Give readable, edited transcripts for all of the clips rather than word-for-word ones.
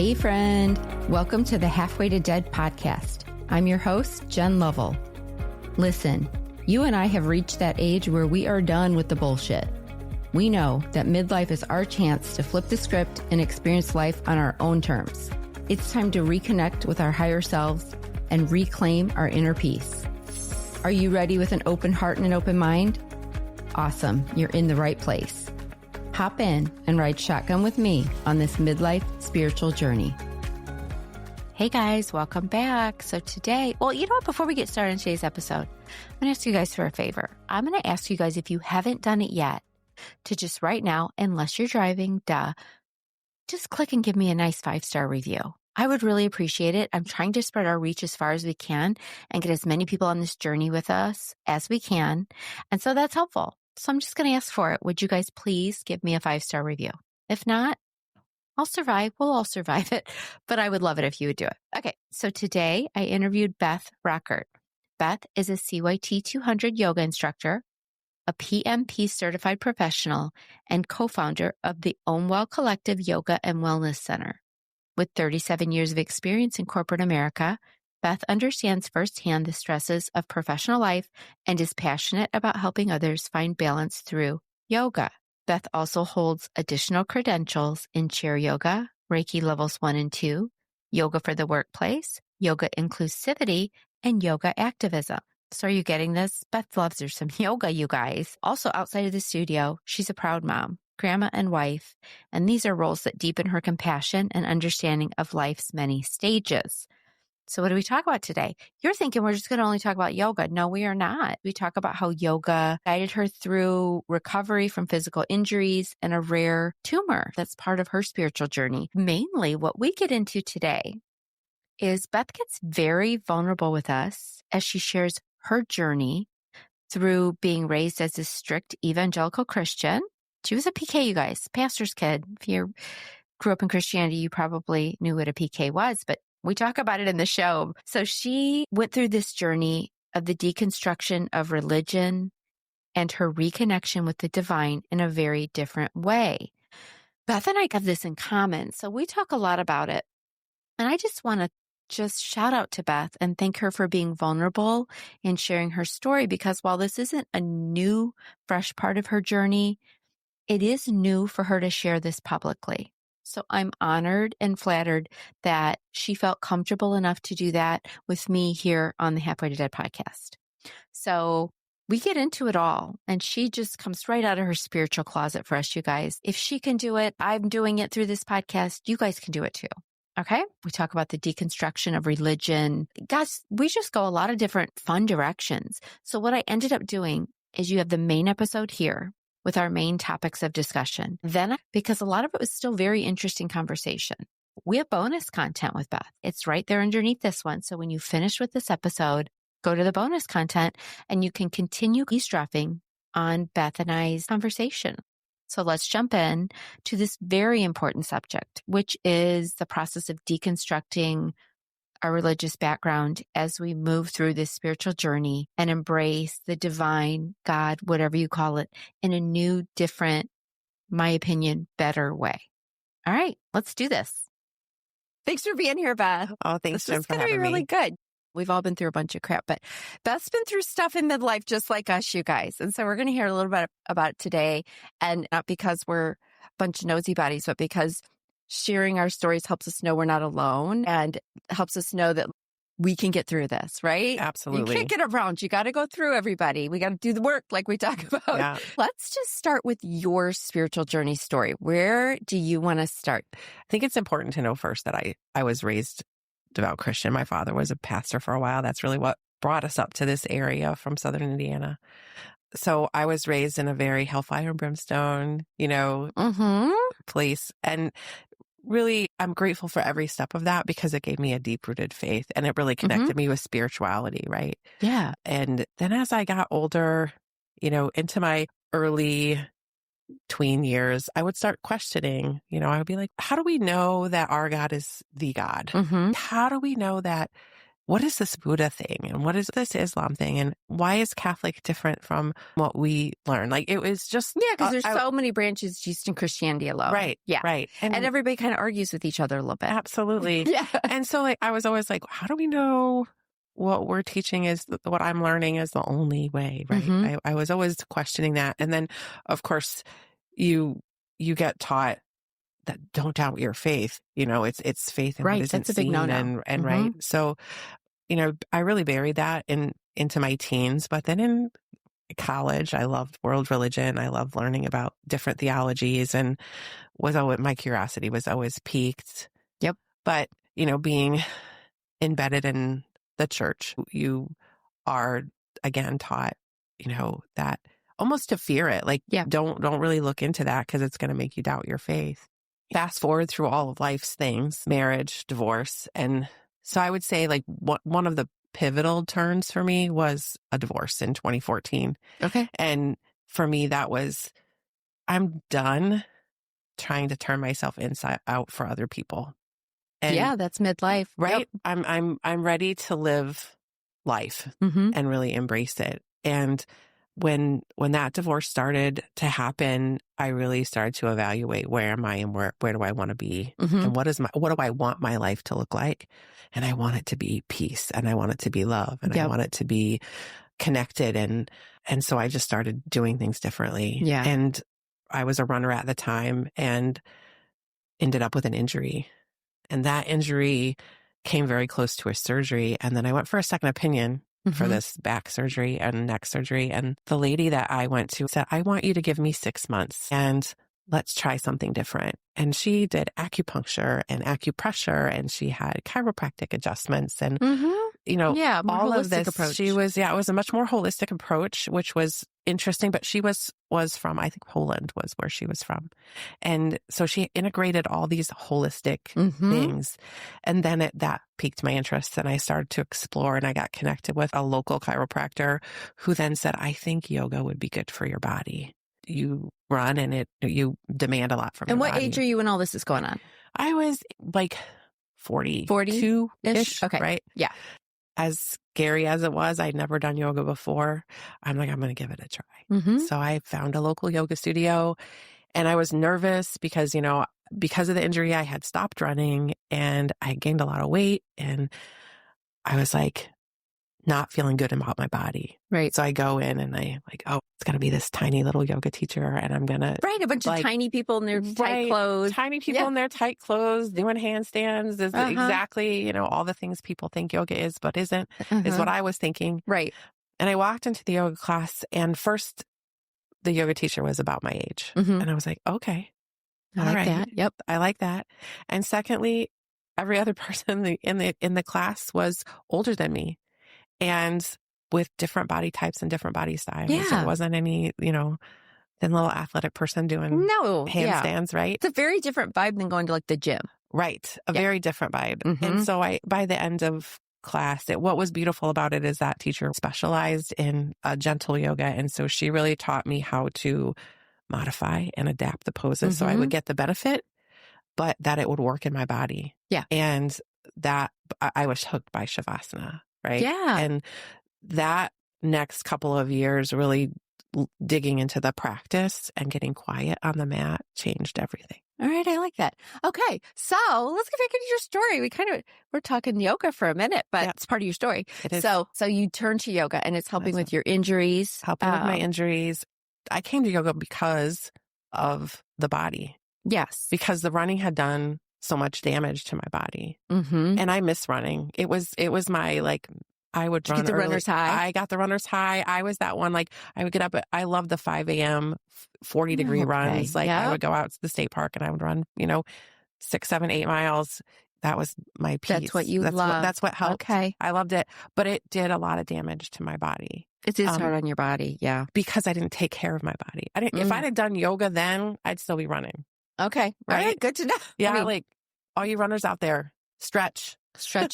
Hey friend, welcome to the Halfway to Dead podcast. I'm your host, Jen Lovell. Listen, you and I have reached that age where we are done with the bullshit. We know that midlife is our chance to flip the script and experience life on our own terms. It's time to reconnect with our higher selves and reclaim our inner peace. Are you ready with an open heart and an open mind? Awesome, you're in the right place. Hop in and ride shotgun with me on this midlife spiritual journey. Hey guys, welcome back. So today, before we get started in today's episode, I'm going to ask you guys for a favor. I'm going to ask you guys, if you haven't done it yet, to just right now, unless you're driving, just click and give me a nice 5-star review. I would really appreciate it. I'm trying to spread our reach as far as we can and get as many people on this journey with us as we can. And so that's helpful. So I'm just going to ask for it. Would you guys please give me a 5-star review? If not, I'll survive. We'll all survive it, but I would love it if you would do it. Okay. So today I interviewed Beth Rockert. Beth is a CYT 200 yoga instructor, a PMP certified professional, and co-founder of the Omwell Collective Yoga and Wellness Center. With 37 years of experience in corporate America, Beth understands firsthand the stresses of professional life and is passionate about helping others find balance through yoga. Beth also holds additional credentials in chair yoga, Reiki levels 1 and 2, yoga for the workplace, yoga inclusivity, and yoga activism. So are you getting this? Beth loves her some yoga, you guys. Also outside of the studio, she's a proud mom, grandma, and wife, and these are roles that deepen her compassion and understanding of life's many stages. So what do we talk about today? You're thinking we're just going to only talk about yoga. No, we are not. We talk about how yoga guided her through recovery from physical injuries and a rare tumor that's part of her spiritual journey. Mainly what we get into today is Beth gets very vulnerable with us as she shares her journey through being raised as a strict evangelical Christian. She was a PK, you guys, pastor's kid. If you grew up in Christianity, you probably knew what a PK was, but we talk about it in the show. So she went through this journey of the deconstruction of religion and her reconnection with the divine in a very different way. Beth and I have this in common, so we talk a lot about it. And I just want to shout out to Beth and thank her for being vulnerable and sharing her story, because while this isn't a new, fresh part of her journey, it is new for her to share this publicly. So I'm honored and flattered that she felt comfortable enough to do that with me here on the Halfway to Dead podcast. So we get into it all, and she just comes right out of her spiritual closet for us, you guys. If she can do it, I'm doing it through this podcast. You guys can do it too. Okay. We talk about the deconstruction of religion. Guys, we just go a lot of different fun directions. So what I ended up doing is you have the main episode here with our main topics of discussion. Then, because a lot of it was still very interesting conversation, we have bonus content with Beth. It's right there underneath this one. So when you finish with this episode, go to the bonus content and you can continue eavesdropping on Beth and I's conversation. So let's jump in to this very important subject, which is the process of deconstructing our religious background as we move through this spiritual journey and embrace the divine, God, whatever you call it, in a new, different, my opinion, better way. All right, let's do this. Thanks for being here, Beth. Oh, thanks, Jen, for having me. This is going to be really good. We've all been through a bunch of crap, but Beth's been through stuff in midlife just like us, you guys. And so we're going to hear a little bit about it today, and not because we're a bunch of nosy bodies, but because sharing our stories helps us know we're not alone and helps us know that we can get through this, right? Absolutely. You can't get around. You got to go through, everybody. We got to do the work like we talk about. Yeah. Let's just start with your spiritual journey story. Where do you want to start? I think it's important to know first that I was raised devout Christian. My father was a pastor for a while. That's really what brought us up to this area from Southern Indiana. So I was raised in a very hellfire and brimstone, place. And really, I'm grateful for every step of that because it gave me a deep-rooted faith and it really connected me with spirituality, right? Yeah. And then as I got older, into my early tween years, I would start questioning, I would be like, how do we know that our God is the God? Mm-hmm. How do we know that what is this Buddha thing? And what is this Islam thing? And why is Catholic different from what we learn? Like, it was just... Yeah, because there's so many branches just in Christianity alone. Right. Yeah. Right. And everybody kind of argues with each other a little bit. Absolutely. Yeah. And so, like, I was always like, how do we know what we're teaching is what I'm learning is the only way, right? Mm-hmm. I was always questioning that. And then, of course, you get taught that don't doubt your faith. You know, it's faith in what isn't That's a big seen. no-no. And Mm-hmm. right. So, you know, I really buried that into my teens. But then in college, I loved world religion. I loved learning about different theologies, and my curiosity was always piqued. Yep. But, you know, being embedded in the church, you are again taught, you know, that almost to fear it. Like, don't really look into that because it's going to make you doubt your faith. Fast forward through all of life's things, marriage, divorce. And so I would say, like, one of the pivotal turns for me was a divorce in 2014. Okay. And for me, that was, I'm done trying to turn myself inside out for other people. And that's midlife. Right. Yep. I'm ready to live life Mm-hmm. and really embrace it. And when that divorce started to happen, I really started to evaluate where am I and where do I want to be, Mm-hmm. and what do I want my life to look like? And I want it to be peace, and I want it to be love, and I want it to be connected. And so I just started doing things differently. Yeah. And I was a runner at the time and ended up with an injury. And that injury came very close to a surgery. And then I went for a second opinion for this back surgery and neck surgery. And the lady that I went to said, I want you to give me 6 months and let's try something different. And she did acupuncture and acupressure, and she had chiropractic adjustments and, you know, all of this. Approach. It was a much more holistic approach, which was interesting, but she was from, I think Poland was where she was from. And so she integrated all these holistic things. And then that piqued my interest, and I started to explore, and I got connected with a local chiropractor who then said, I think yoga would be good for your body. You run and you demand a lot from your body. And what age are you when all this is going on? I was like 42-ish. Okay. Right? Yeah. As scary as it was, I'd never done yoga before. I'm like, I'm going to give it a try. So I found a local yoga studio, and I was nervous because, you know, because of the injury, I had stopped running and I gained a lot of weight, and I was like not feeling good about my body. Right. So I go in and I like, oh, it's going to be this tiny little yoga teacher, and I'm going to... Right. A bunch of tiny people in their tight clothes. Tiny people in their tight clothes doing handstands is exactly, you know, all the things people think yoga is, but isn't, is what I was thinking. Right. And I walked into the yoga class, and first the yoga teacher was about my age. And I was like, okay. I like that. Yep. I like that. And secondly, every other person in the class was older than me, and with different body types and different body styles. Yeah. There wasn't any, you know, thin little athletic person doing handstands, right? It's a very different vibe than going to like the gym. Right. A very different vibe. And so by the end of class, what was beautiful about it is that teacher specialized in gentle yoga. And so she really taught me how to modify and adapt the poses so I would get the benefit, but that it would work in my body. Yeah. And that I was hooked by Shavasana, right? Yeah. And that next couple of years really digging into the practice and getting quiet on the mat changed everything. All right. I like that. Okay. So let's get back into your story. We're talking yoga for a minute, but it's part of your story. It is. So you turn to yoga, and it's helping with your injuries. Helping with my injuries. I came to yoga because of the body. Yes. Because the running had done so much damage to my body. And I miss running. It was my, like, I would run the early. runner's high. I got the runner's high. I was that one, like, I would get up I love the 5 a.m. 40-degree runs. Like, I would go out to the state park and I would run, 6, 7, 8 miles. That was my piece. That's what you love. That's what helped. Okay. I loved it. But it did a lot of damage to my body. It is hard on your body. Yeah. Because I didn't take care of my body. If I'd have done yoga then, I'd still be running. Okay. Right. Right? Good to know. Yeah. Like, all you runners out there, stretch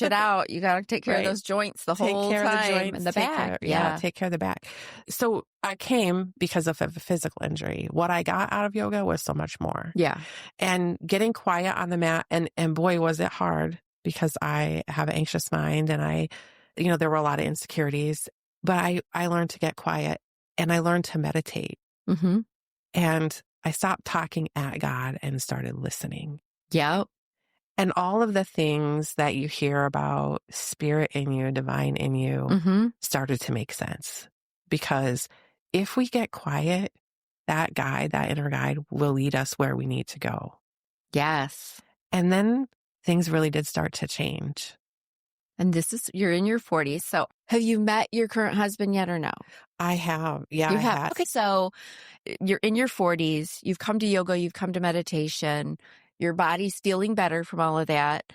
it out. You got to take care of those joints the whole time, and the back. Take care of the back. So I came because of a physical injury. What I got out of yoga was so much more. Yeah. And getting quiet on the mat, and boy, was it hard, because I have an anxious mind and there were a lot of insecurities, but I learned to get quiet and I learned to meditate. Mm-hmm. And I stopped talking at God and started listening. Yep. And all of the things that you hear about spirit in you, divine in you, Mm-hmm. started to make sense. Because if we get quiet, that guide, that inner guide, will lead us where we need to go. Yes. And then things really did start to change. And you're in your 40s. So have you met your current husband yet or no? I have. Yeah, You I have. had. Okay. So you're in your 40s. You've come to yoga. You've come to meditation. Your body's feeling better from all of that.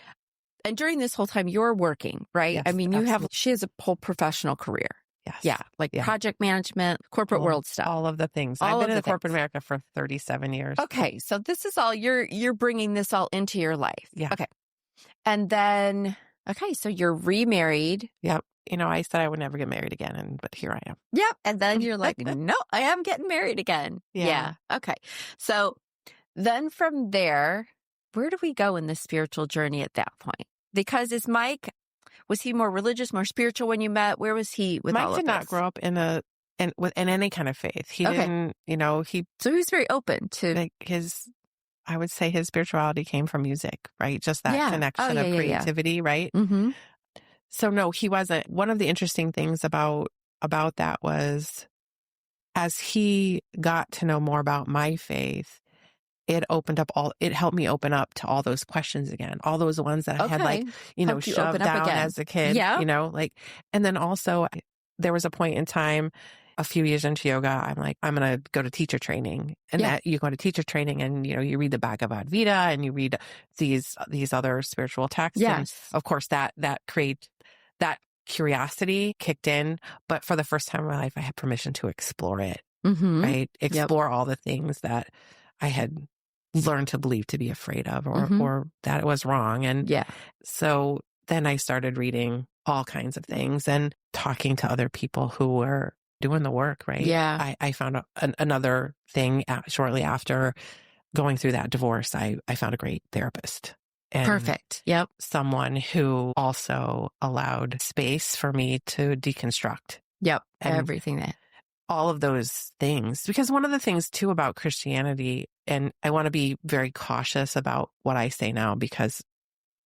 And during this whole time, you're working, right? Yes, I mean, she has a whole professional career. Yes. Yeah. Like project management, corporate world stuff. All of the things. I've been in corporate America for 37 years. Okay. So this is all, you're bringing this all into your life. Yeah. Okay. And then, so you're remarried. Yep. I said I would never get married again, but here I am. Yep. And then you're like, no, I am getting married again. Yeah. Okay. So then from there, where do we go in the spiritual journey at that point? Because was he more religious, more spiritual when you met? Where was he with all of this? Mike did not grow up in any kind of faith. He didn't, So he was very open to I would say his spirituality came from music, right? Just that connection of creativity, right? Mm-hmm. So no, he wasn't. One of the interesting things about that was as he got to know more about my faith, it helped me open up to all those questions again, all those ones that I had shoved down as a kid, and then also there was a point in time, a few years into yoga, I'm like, I'm going to go to teacher training. And that you go to teacher training and, you read the Bhagavad Gita and you read these other spiritual texts. Yes. And of course that curiosity kicked in. But for the first time in my life, I had permission to explore it, right? Explore all the things that I had learned to believe to be afraid of or that it was wrong. And so then I started reading all kinds of things and talking to other people who were doing the work, right? Yeah. I found another thing shortly after going through that divorce. I found a great therapist. And perfect. Yep. Someone who also allowed space for me to deconstruct. Yep. And everything that. All of those things. Because one of the things too about Christianity, and I want to be very cautious about what I say now because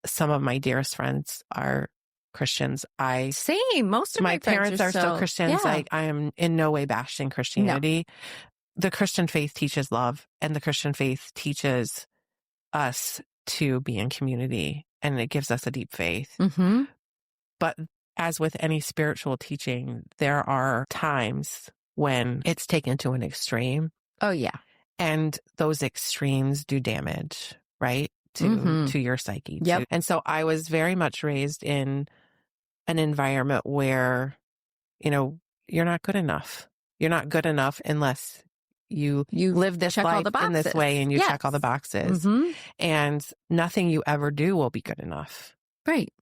some of my dearest friends are Christians. Same. Most of my parents are still Christians. Yeah. I am in no way bashing Christianity. No. The Christian faith teaches love, and the Christian faith teaches us to be in community, and it gives us a deep faith. Mm-hmm. But as with any spiritual teaching, there are times when it's taken to an extreme. Oh, yeah. And those extremes do damage, right? To your psyche. Yep. And so I was very much raised in an environment where, you're not good enough. You're not good enough unless you live this life in this way and you check all the boxes. Mm-hmm. And nothing you ever do will be good enough. Right.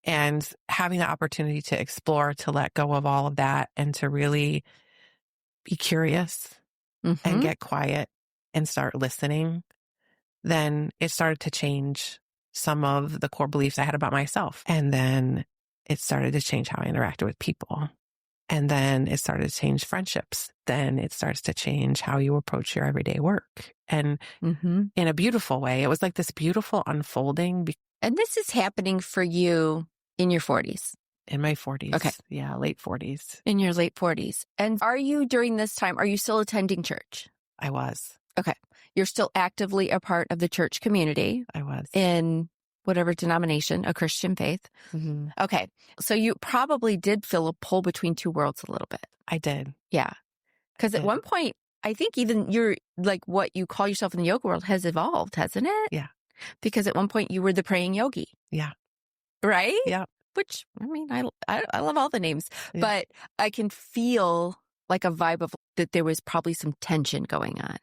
And having the opportunity to explore, to let go of all of that and to really be curious and get quiet and start listening, then it started to change some of the core beliefs I had about myself. And then it started to change how I interacted with people. And then it started to change friendships. Then it starts to change how you approach your everyday work. And in a beautiful way, it was like this beautiful unfolding. And this is happening for you in your 40s? In my 40s. Okay. Yeah, late 40s. In your late 40s. And during this time, are you still attending church? I was. Okay. You're still actively a part of the church community. I was. In whatever denomination, a Christian faith. Mm-hmm. Okay. So you probably did feel a pull between two worlds a little bit. I did. Yeah. Because at one point, I think even you're like what you call yourself in the yoga world has evolved, hasn't it? Yeah. Because at one point you were the praying yogi. Yeah. Right? Yeah. Which, I mean, I love all the names, but I can feel like a vibe of that there was probably some tension going on.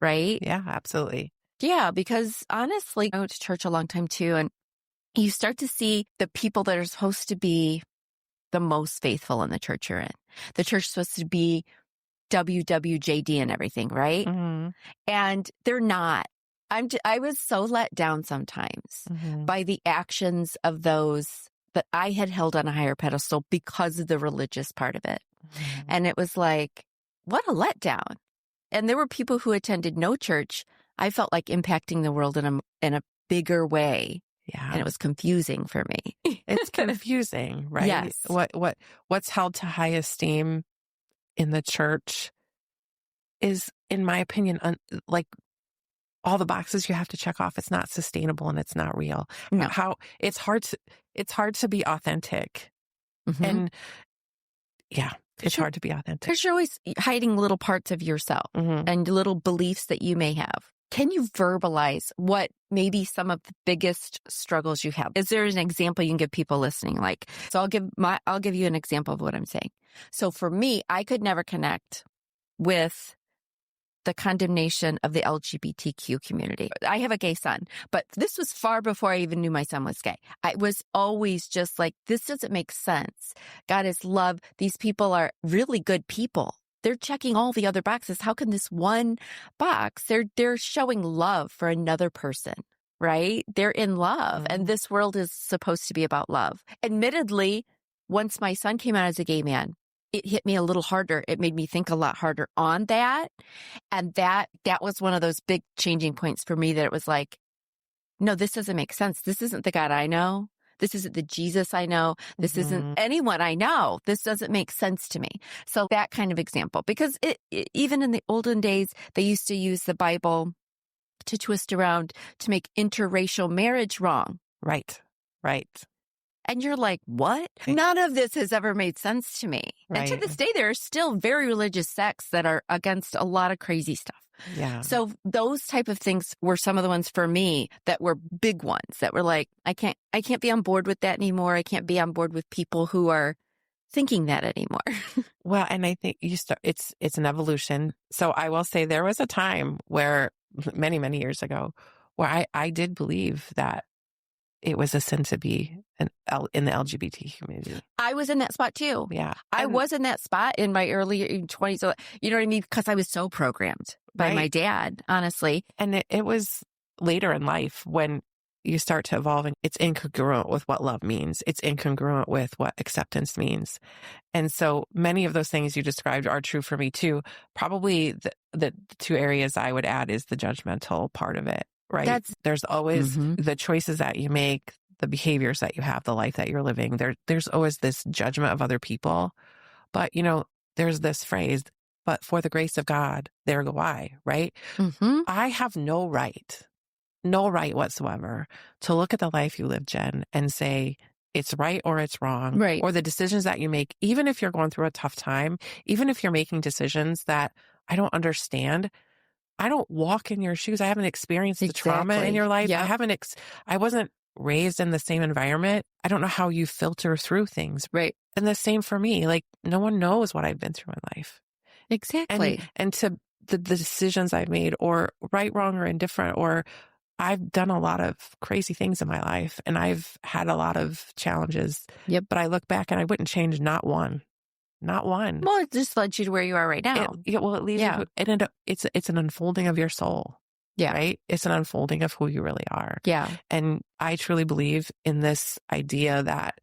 Right? Yeah, absolutely. Yeah, because honestly, I went to church a long time too, and you start to see the people that are supposed to be the most faithful in the church you're in. The church is supposed to be WWJD and everything, right? Mm-hmm. And they're not. I was so let down sometimes by the actions of those that I had held on a higher pedestal because of the religious part of it. And it was like, what a letdown. And there were people who attended no church. I felt like impacting the world in a bigger way. Yeah. And it was confusing for me. It's confusing, right? Yes. What's held to high esteem in the church is, in my opinion, like all the boxes you have to check off. It's not sustainable and it's not real. No. It's hard to be authentic. And yeah, it's hard to be authentic. Because you're always hiding little parts of yourself and little beliefs that you may have. Can you verbalize what maybe some of the biggest struggles you have? Is there an example you can give people listening? Like, so I'll give you an example of what I'm saying. So for me, I could never connect with the condemnation of the LGBTQ community. I have a gay son, but this was far before I even knew my son was gay. I was always just like, this doesn't make sense. God is love. These people are really good people. They're checking all the other boxes. How can this one box, they're showing love for another person, right? They're in love. And this world is supposed to be about love. Admittedly, once my son came out as a gay man, it hit me a little harder. It made me think a lot harder on that. And that was one of those big changing points for me, that it was like, no, this doesn't make sense. This isn't the God I know. This isn't the Jesus I know. This isn't anyone I know. This doesn't make sense to me. So that kind of example, because even in the olden days, they used to use the Bible to twist around to make interracial marriage wrong. Right. And you're like, what? None of this has ever made sense to me. Right. And to this day, there are still very religious sects that are against a lot of crazy stuff. Yeah. So those type of things were some of the ones for me that were big ones that were like, I can't be on board with that anymore. I can't be on board with people who are thinking that anymore. Well, and I think it's an evolution. So I will say there was a time where many, many years ago where I did believe that it was a sin to be in the LGBT community. I was in that spot too. Yeah. I was in that spot in my early 20s. So, you know what I mean? Because I was so programmed by my dad, honestly. And it was later in life when you start to evolve, and it's incongruent with what love means. It's incongruent with what acceptance means. And so many of those things you described are true for me too. Probably the two areas I would add is the judgmental part of it. Right. There's always the choices that you make, the behaviors that you have, the life that you're living. There's always this judgment of other people. But, there's this phrase, but for the grace of God, there go I, right? I have no right whatsoever to look at the life you live, Jen, and say it's right or it's wrong. Right. Or the decisions that you make, even if you're going through a tough time, even if you're making decisions that I don't understand. I don't walk in your shoes. I haven't experienced the trauma in your life. Yeah. I wasn't raised in the same environment. I don't know how you filter through things. Right. And the same for me. Like, no one knows what I've been through in life. Exactly. And to the decisions I've made, or right, wrong, or indifferent, or I've done a lot of crazy things in my life, and I've had a lot of challenges. Yep. But I look back and I wouldn't change not one. Not one. Well, it just led you to where you are right now. It leads you. It's an unfolding of your soul. Yeah. Right. It's an unfolding of who you really are. Yeah. And I truly believe in this idea that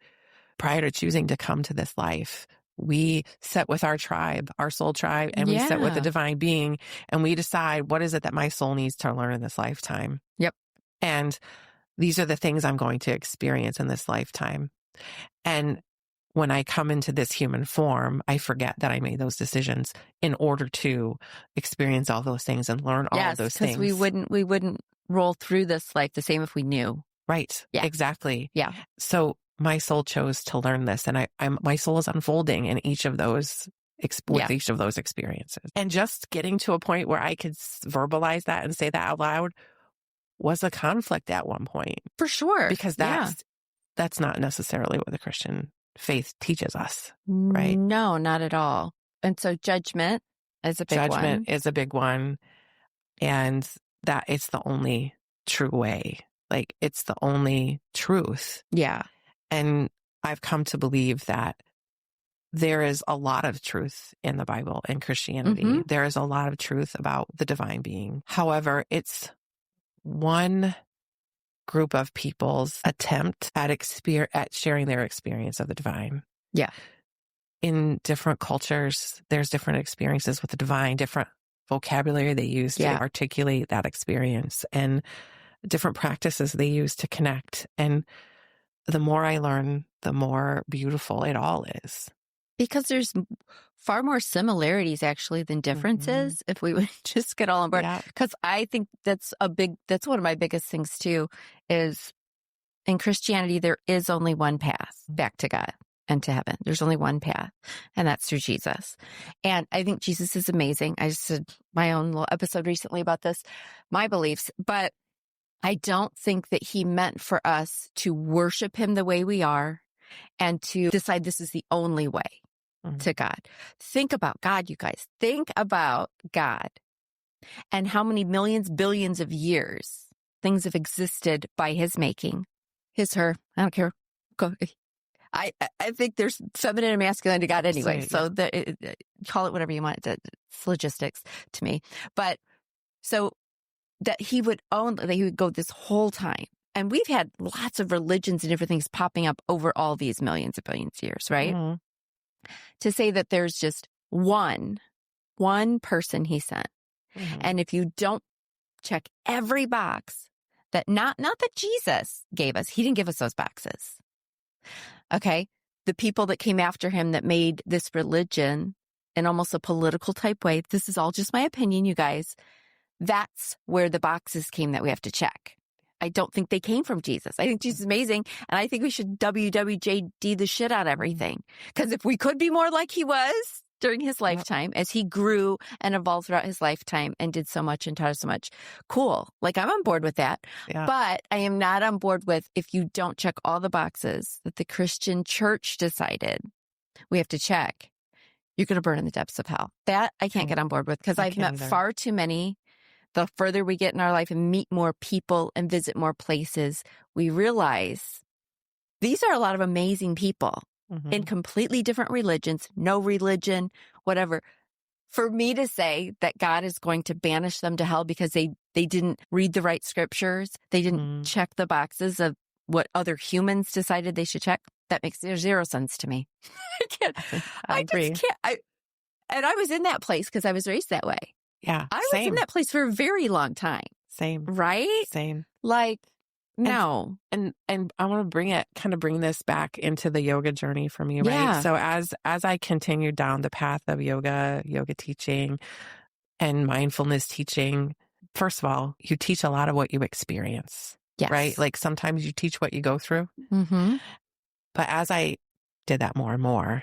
prior to choosing to come to this life, we sit with our tribe, our soul tribe, and we sit with the divine being, and we decide, what is it that my soul needs to learn in this lifetime? Yep. And these are the things I'm going to experience in this lifetime. And when I come into this human form, I forget that I made those decisions in order to experience all those things and learn all of those things. Because we wouldn't roll through this life the same if we knew. Right. Yeah. Exactly. Yeah. So my soul chose to learn this, and my soul is unfolding in each of those each of those experiences. And just getting to a point where I could verbalize that and say that out loud was a conflict at one point. For sure. Because that's not necessarily what the Christian faith teaches us, right? No, not at all. And so judgment is a big one. Judgment is a big one. And that it's the only true way. Like, it's the only truth. Yeah. And I've come to believe that there is a lot of truth in the Bible and Christianity. There is a lot of truth about the divine being. However, it's one group of people's attempt at sharing their experience of the divine. Yeah. In different cultures, there's different experiences with the divine, different vocabulary they use to articulate that experience, and different practices they use to connect. And the more I learn, the more beautiful it all is. Because there's far more similarities actually than differences, if we would just get all on board. Because I think that's one of my biggest things too, is in Christianity, there is only one path back to God and to heaven. There's only one path, and that's through Jesus. And I think Jesus is amazing. I just did my own little episode recently about this, my beliefs, but I don't think that he meant for us to worship him the way we are and to decide this is the only way to God. Think about God, you guys. Think about God and how many millions, billions of years things have existed by his making. His, her, I don't care. Go. I think there's feminine and masculine to God anyway. So call it whatever you want. It's logistics to me. But so that he would go this whole time. And we've had lots of religions and different things popping up over all these millions of billions of years, right? To say that there's just one person he sent. And if you don't check every box that not that Jesus gave us, he didn't give us those boxes. Okay. The people that came after him that made this religion in almost a political type way. This is all just my opinion, you guys. That's where the boxes came that we have to check. I don't think they came from Jesus. I think Jesus is amazing. And I think we should WWJD the shit out of everything. Because if we could be more like he was during his lifetime, as he grew and evolved throughout his lifetime and did so much and taught us so much, cool. Like, I'm on board with that. But I am not on board with if you don't check all the boxes that the Christian church decided we have to check, you're going to burn in the depths of hell. That I can't get on board with, because I've met far too many. The further we get in our life and meet more people and visit more places, we realize these are a lot of amazing people in completely different religions, no religion, whatever. For me to say that God is going to banish them to hell because they didn't read the right scriptures, they didn't check the boxes of what other humans decided they should check, that makes zero sense to me. I can't. I agree. Just can't. And I was in that place because I was raised that way. Yeah. I was in that place for a very long time. Same. Right? Same. Like, no. And I want to bring this back into the yoga journey for me, right? So as I continued down the path of yoga teaching and mindfulness teaching, first of all, you teach a lot of what you experience, right? Like, sometimes you teach what you go through. But as I did that more and more,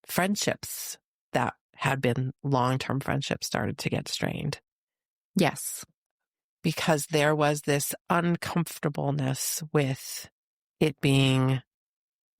friendships that had been long-term friendships started to get strained. Yes. Because there was this uncomfortableness with it being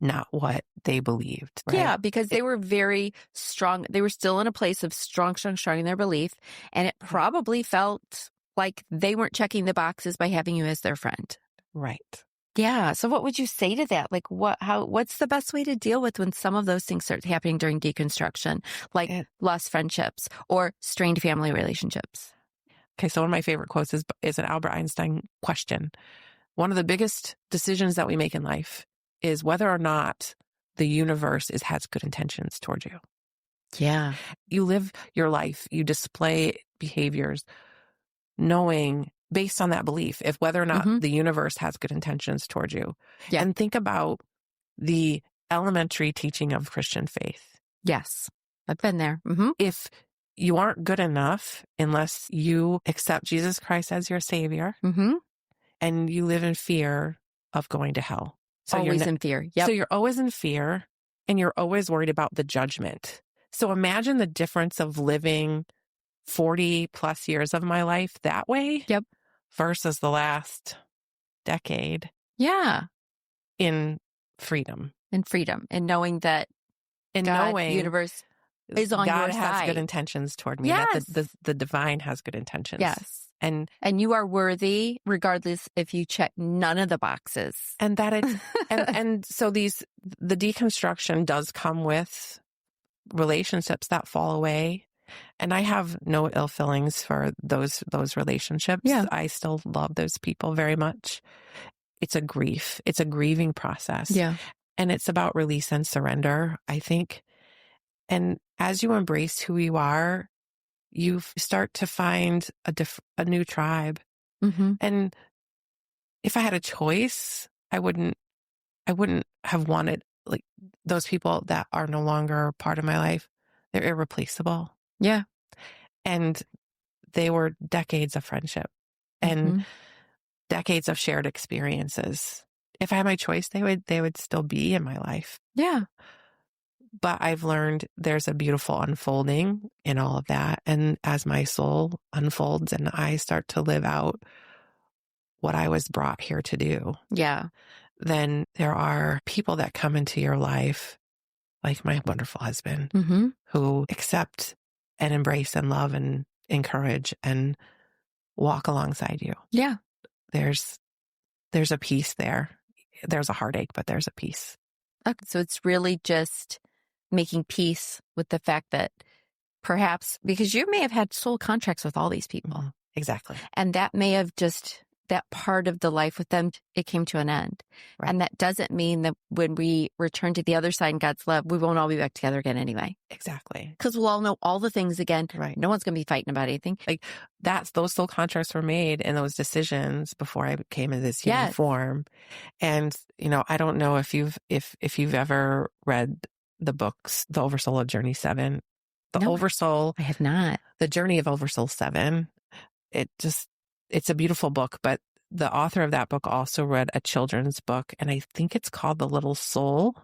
not what they believed. Right? Yeah, because they were very strong. They were still in a place of strong in their belief. And it probably felt like they weren't checking the boxes by having you as their friend. Right. Yeah. So what would you say to that? Like, what's the best way to deal with when some of those things start happening during deconstruction, like lost friendships or strained family relationships? Okay. So one of my favorite quotes is an Albert Einstein question. One of the biggest decisions that we make in life is whether or not the universe has good intentions towards you. Yeah. You live your life, you display behaviors knowing based on that belief, if whether or not the universe has good intentions towards you. Yeah. And think about the elementary teaching of Christian faith. Yes. I've been there. If you aren't good enough unless you accept Jesus Christ as your savior, and you live in fear of going to hell. So always in fear. Yep. So you're always in fear and you're always worried about the judgment. So imagine the difference of living 40 plus years of my life that way. Yep. Versus the last decade. Yeah. In freedom. And knowing that the universe is on God your side. has good intentions toward me. Yes. That the divine has good intentions. Yes. And you are worthy regardless if you check none of the boxes. And that it's and so the deconstruction does come with relationships that fall away. And I have no ill feelings for those relationships. Yeah. I still love those people very much. It's a grief. It's a grieving process. Yeah. And it's about release and surrender, I think. And as you embrace who you are, you start to find a new tribe. Mm-hmm. And if I had a choice, I wouldn't have wanted like those people that are no longer part of my life. They're irreplaceable. Yeah. And they were decades of friendship and decades of shared experiences. If I had my choice, they would still be in my life. Yeah. But I've learned there's a beautiful unfolding in all of that. And as my soul unfolds and I start to live out what I was brought here to do, Yeah. then there are people that come into your life, like my wonderful husband, who accept and embrace and love and encourage and walk alongside you. Yeah. There's a peace there. There's a heartache, but there's a peace. Okay. So it's really just making peace with the fact that perhaps, because you may have had soul contracts with all these people. Exactly. And that may have just, that part of the life with them, it came to an end. Right. And that doesn't mean that when we return to the other side in God's love, we won't all be back together again anyway. Exactly. Because we'll all know all the things again. Right. No one's going to be fighting about anything. Like those soul contracts were made and those decisions before I came in this human form. And, I don't know if you've ever read the books, The Oversoul of Journey 7, Oversoul. I have not. The Journey of Oversoul 7. It's a beautiful book, but the author of that book also read a children's book, and I think it's called The Little Soul.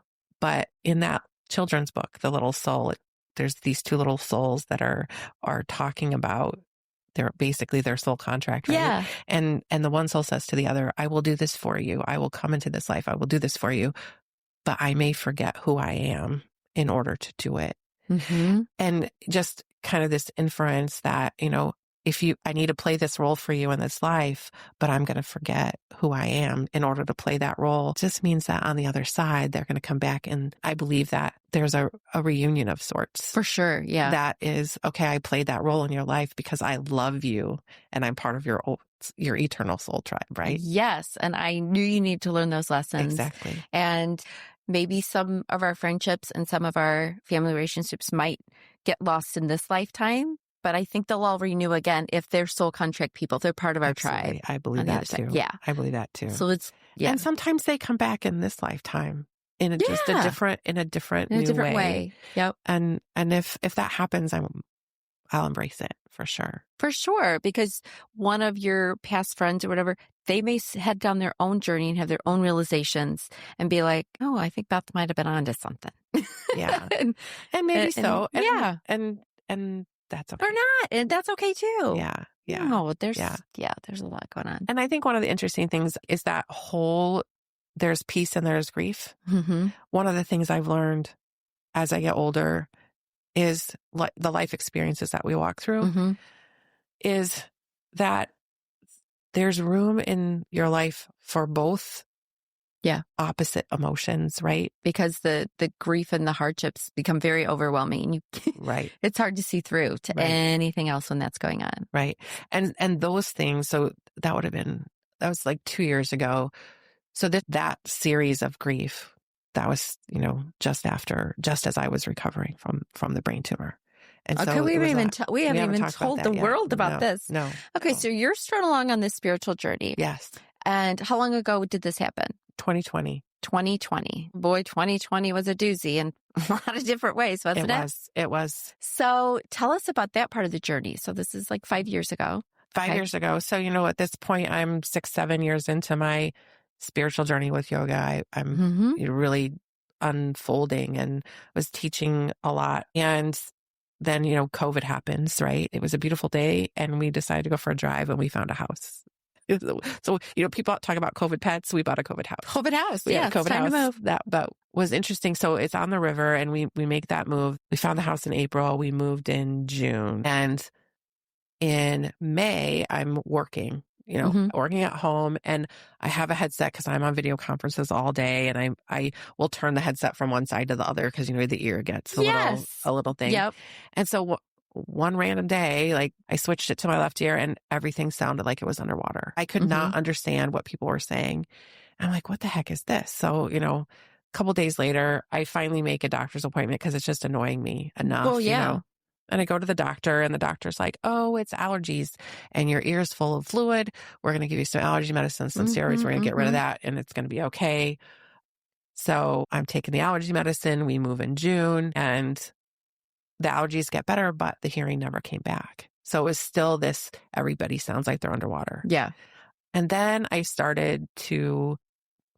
But in that children's book, The Little Soul, there's these two little souls that are talking about their soul contract, right? Yeah. And the one soul says to the other, I will do this for you. I will come into this life. I will do this for you, but I may forget who I am in order to do it. And just kind of this inference that, I need to play this role for you in this life, but I'm going to forget who I am in order to play that role. It just means that on the other side, they're going to come back. And I believe that there's a reunion of sorts. For sure. Yeah. That is, okay, I played that role in your life because I love you and I'm part of your eternal soul tribe, right? Yes. And I knew you need to learn those lessons. Exactly. And maybe some of our friendships and some of our family relationships might get lost in this lifetime. But I think they'll all renew again if they're soul contract people. They're part of our tribe. I believe that too. Yeah. I believe that too. So it's, And sometimes they come back in this lifetime in a different way. Yep. And if that happens, I'll embrace it for sure. For sure. Because one of your past friends or whatever, they may head down their own journey and have their own realizations and be like, oh, I think Beth might have been onto something. Yeah. and maybe so. And that's okay. Or not. And that's okay too. Yeah. Yeah. No, there's a lot going on. And I think one of the interesting things is that there's peace and there's grief. One of the things I've learned as I get older is the life experiences that we walk through is that there's room in your life for both opposite emotions, right? Because the grief and the hardships become very overwhelming. Right. It's hard to see through to anything else when that's going on. Right. And those things, so that was like 2 years ago. So that series of grief, that was, just as I was recovering from the brain tumor. And so we haven't even told the world about this. No. Okay. So you're strung along on this spiritual journey. Yes. And how long ago did this happen? 2020. 2020. Boy, 2020 was a doozy in a lot of different ways, wasn't it? It was. So tell us about that part of the journey. So this is like 5 years ago. 5 years ago. So, at this point, I'm 6-7 years into my spiritual journey with yoga. I'm really unfolding and was teaching a lot. And then, COVID happens, right? It was a beautiful day and we decided to go for a drive and we found a house. So, people talk about COVID pets. We bought a COVID house. COVID house. We Yeah. had a COVID house. That was interesting. So it's on the river and we make that move. We found the house in April. We moved in June. And in May, I'm working, working at home, and I have a headset because I'm on video conferences all day, and I will turn the headset from one side to the other because, the ear gets a little thing. Yep. And so one random day, like I switched it to my left ear and everything sounded like it was underwater. I could not understand what people were saying. I'm like, what the heck is this? So, a couple days later, I finally make a doctor's appointment because it's just annoying me enough, Well, yeah. And I go to the doctor and the doctor's like, oh, it's allergies and your ear's full of fluid. We're going to give you some allergy medicine, some steroids. We're going to get rid of that and it's going to be okay. So I'm taking the allergy medicine. We move in June and the allergies get better, but the hearing never came back. So it was still this, everybody sounds like they're underwater. Yeah. And then I started to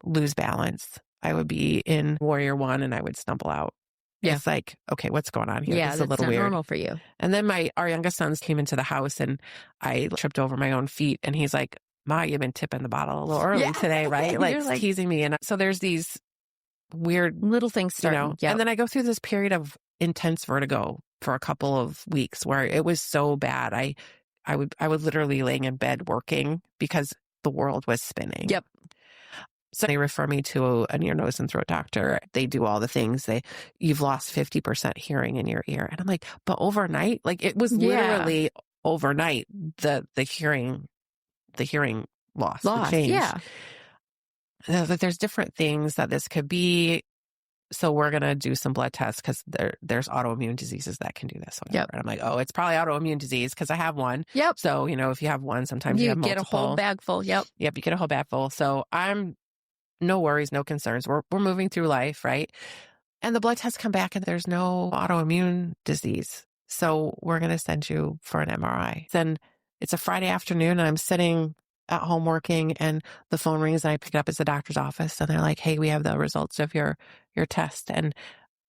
lose balance. I would be in Warrior One and I would stumble out. Yeah. It's like, okay, what's going on here? Yeah, this is that's a little not weird. normal for you. And then our youngest sons came into the house and I tripped over my own feet and he's like, Ma, you've been tipping the bottle a little early today, right? Like teasing me. And so there's these weird little things starting. And then I go through this period of intense vertigo for a couple of weeks where it was so bad. I would literally laying in bed working because the world was spinning. Yep. So they refer me to an ear, nose, and throat doctor. They do all the things. You've lost 50% hearing in your ear. And I'm like, but overnight, like it was literally overnight, the hearing loss, the change. Yeah. There's different things that this could be. So we're going to do some blood tests because there's autoimmune diseases that can do this. Yep. And I'm like, oh, it's probably autoimmune disease because I have one. Yep. So, if you have one, sometimes you have multiple. You get a whole bag full. Yep. Yep. You get a whole bag full. So I'm no worries, no concerns. We're moving through life, right? And the blood tests come back and there's no autoimmune disease. So we're going to send you for an MRI. Then it's a Friday afternoon and I'm sitting at home working and the phone rings and I pick it up. It's the doctor's office and they're like, hey, we have the results of your test and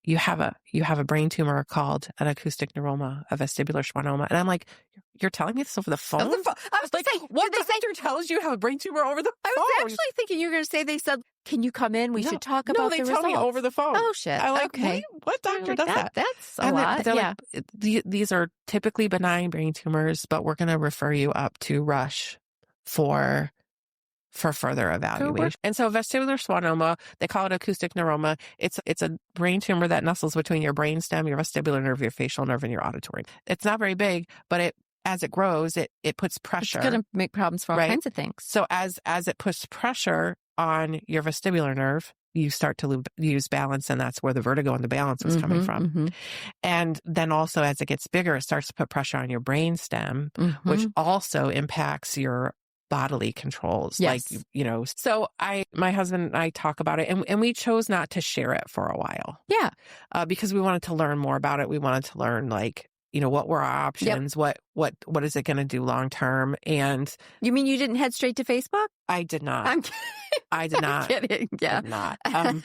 you have a brain tumor called an acoustic neuroma, a vestibular schwannoma. And I'm like, you're telling me this over the phone? I was like, saying, what doctor tells you you have a brain tumor over the phone? I was actually thinking you were going to say they said, can you come in? We should talk about the results. No, they tell me over the phone. Oh, shit. I'm like, okay. What doctor does that? That's a lot. Like, these are typically benign brain tumors, but we're going to refer you up to Rush for further evaluation. And so vestibular schwannoma, they call it acoustic neuroma. It's a brain tumor that nestles between your brainstem, your vestibular nerve, your facial nerve, and your auditory. It's not very big, but as it grows, it puts pressure. It's going to make problems for all kinds of things. So as it puts pressure on your vestibular nerve, you start to lose balance, and that's where the vertigo and the balance was coming from. And then also as it gets bigger, it starts to put pressure on your brainstem, which also impacts your bodily controls. Yes. Like, so my husband and I talk about it and we chose not to share it for a while. Yeah. Because we wanted to learn more about it. We wanted to learn what were our options? Yep. What is it going to do long term? And you mean you didn't head straight to Facebook? I did not. I'm kidding. I did not. I'm kidding. Yeah. Did not. And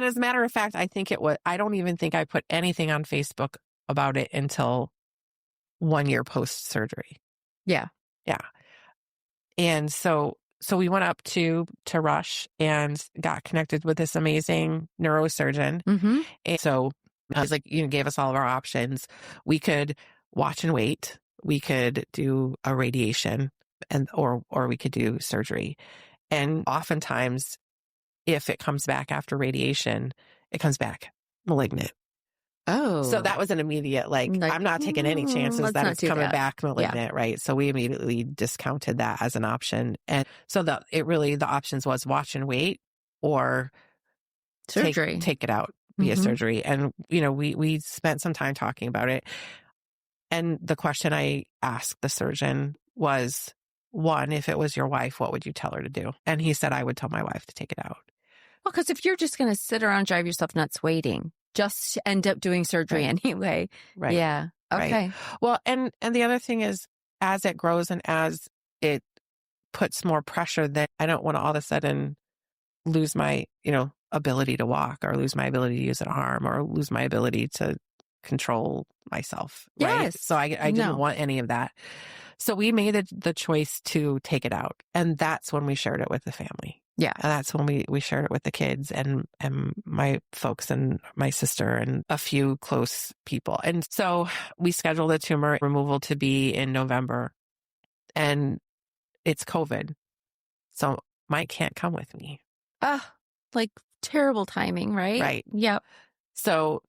as a matter of fact, I don't even think I put anything on Facebook about it until 1 year post surgery. Yeah. Yeah. And so we went up to Rush and got connected with this amazing neurosurgeon. And so I was like, gave us all of our options. We could watch and wait. We could do a radiation or we could do surgery. And oftentimes, if it comes back after radiation, it comes back malignant. Oh. So that was an immediate, I'm not taking any chances that it's coming back malignant, right? So we immediately discounted that as an option. And so the options was watch and wait or surgery. Take it out via surgery. And, we spent some time talking about it. And the question I asked the surgeon was, one, if it was your wife, what would you tell her to do? And he said, I would tell my wife to take it out. Well, because if you're just going to sit around, drive yourself nuts waiting, just end up doing surgery anyway. Right. Yeah. Okay. Right. Well, and the other thing is, as it grows and as it puts more pressure, then I don't want to all of a sudden lose my, ability to walk or lose my ability to use an arm or lose my ability to control myself. Right. Yes. So I didn't want any of that. So we made the choice to take it out. And that's when we shared it with the family. Yeah. And that's when we shared it with the kids and my folks and my sister and a few close people. And so we scheduled the tumor removal to be in November. And it's COVID. So Mike can't come with me. Terrible timing, right? Right. Yep. So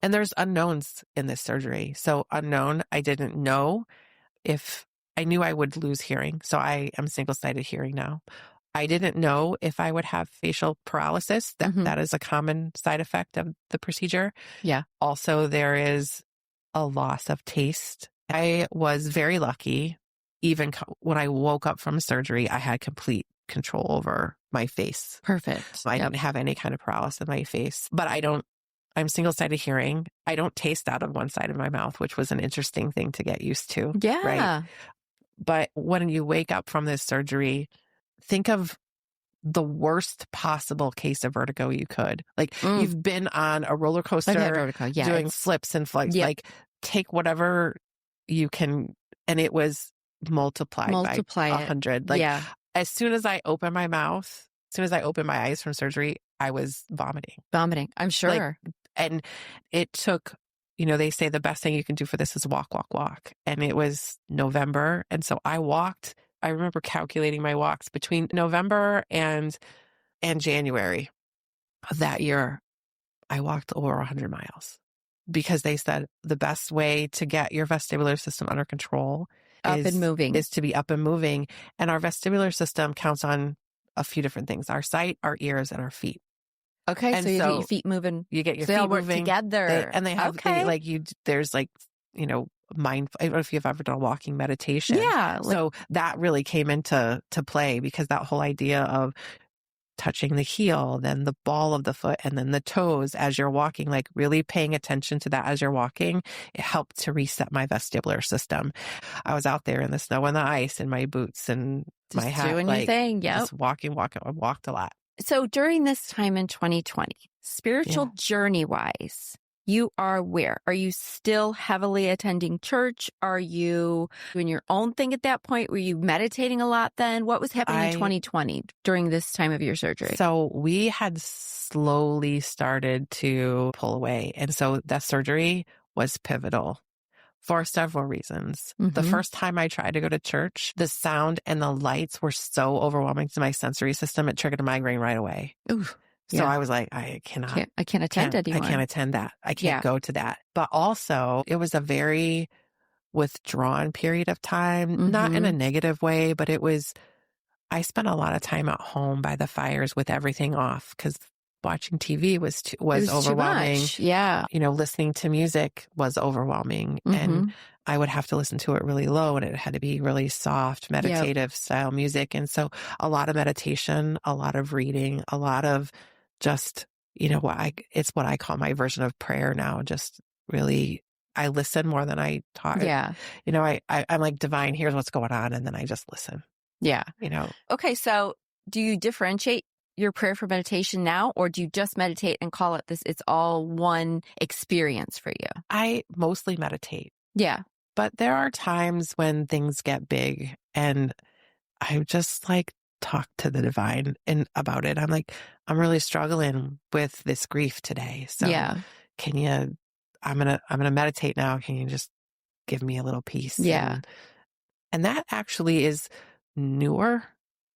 And there's unknowns in this surgery. So unknown, I didn't know if I knew I would lose hearing. So I am single-sided hearing now. I didn't know if I would have facial paralysis. That is a common side effect of the procedure. Yeah. Also, there is a loss of taste. I was very lucky. Even when I woke up from surgery, I had complete control over my face. Perfect. I didn't have any kind of paralysis in my face, but I'm single-sided hearing. I don't taste out of one side of my mouth, which was an interesting thing to get used to. Yeah. Right? But when you wake up from this surgery, think of the worst possible case of vertigo you could. Like you've been on a roller coaster vertigo. Yeah, doing flips and flights. Yep. Like take whatever you can. And it was multiplied by 100. Like as soon as I opened my mouth, as soon as I opened my eyes from surgery, I was vomiting. I'm sure. And it took, they say the best thing you can do for this is walk. And it was November. And so I walked. I remember calculating my walks between November and January of that year. I walked over 100 miles because they said the best way to get your vestibular system under control is to be up and moving. And our vestibular system counts on a few different things: our sight, our ears, and our feet. Okay, and so you get your feet moving. You get your feet feet moving together, and they have there's mindful. I don't know if you've ever done walking meditation. Yeah. So that really came into play because that whole idea of touching the heel, then the ball of the foot, and then the toes as you're walking, like really paying attention to that as you're walking, it helped to reset my vestibular system. I was out there in the snow and the ice in my boots and just my hat. Doing your thing. Yep. Just walking. I walked a lot. So during this time in 2020, spiritual journey wise, you are where? Are you still heavily attending church? Are you doing your own thing at that point? Were you meditating a lot then? What was happening in 2020 during this time of your surgery? So we had slowly started to pull away. And so that surgery was pivotal for several reasons. The first time I tried to go to church, the sound and the lights were so overwhelming to my sensory system, it triggered a migraine right away. Ooh. So I was like, I can't attend anymore. I can't attend that. I can't go to that. But also it was a very withdrawn period of time, not in a negative way, but I spent a lot of time at home by the fires with everything off because watching TV was overwhelming. Too much. Yeah. Listening to music was overwhelming and I would have to listen to it really low and it had to be really soft, meditative style music. And so a lot of meditation, a lot of reading, a lot of just, it's what I call my version of prayer now. Just really, I listen more than I talk. Yeah. I'm like, divine, here's what's going on. And then I just listen. Yeah. Okay. So do you differentiate your prayer for meditation now, or do you just meditate and call it this? It's all one experience for you. I mostly meditate. Yeah. But there are times when things get big and I just talk to the divine and about it. I'm like, I'm really struggling with this grief today. So can you, I'm going to meditate now. Can you just give me a little peace? Yeah. And that actually is newer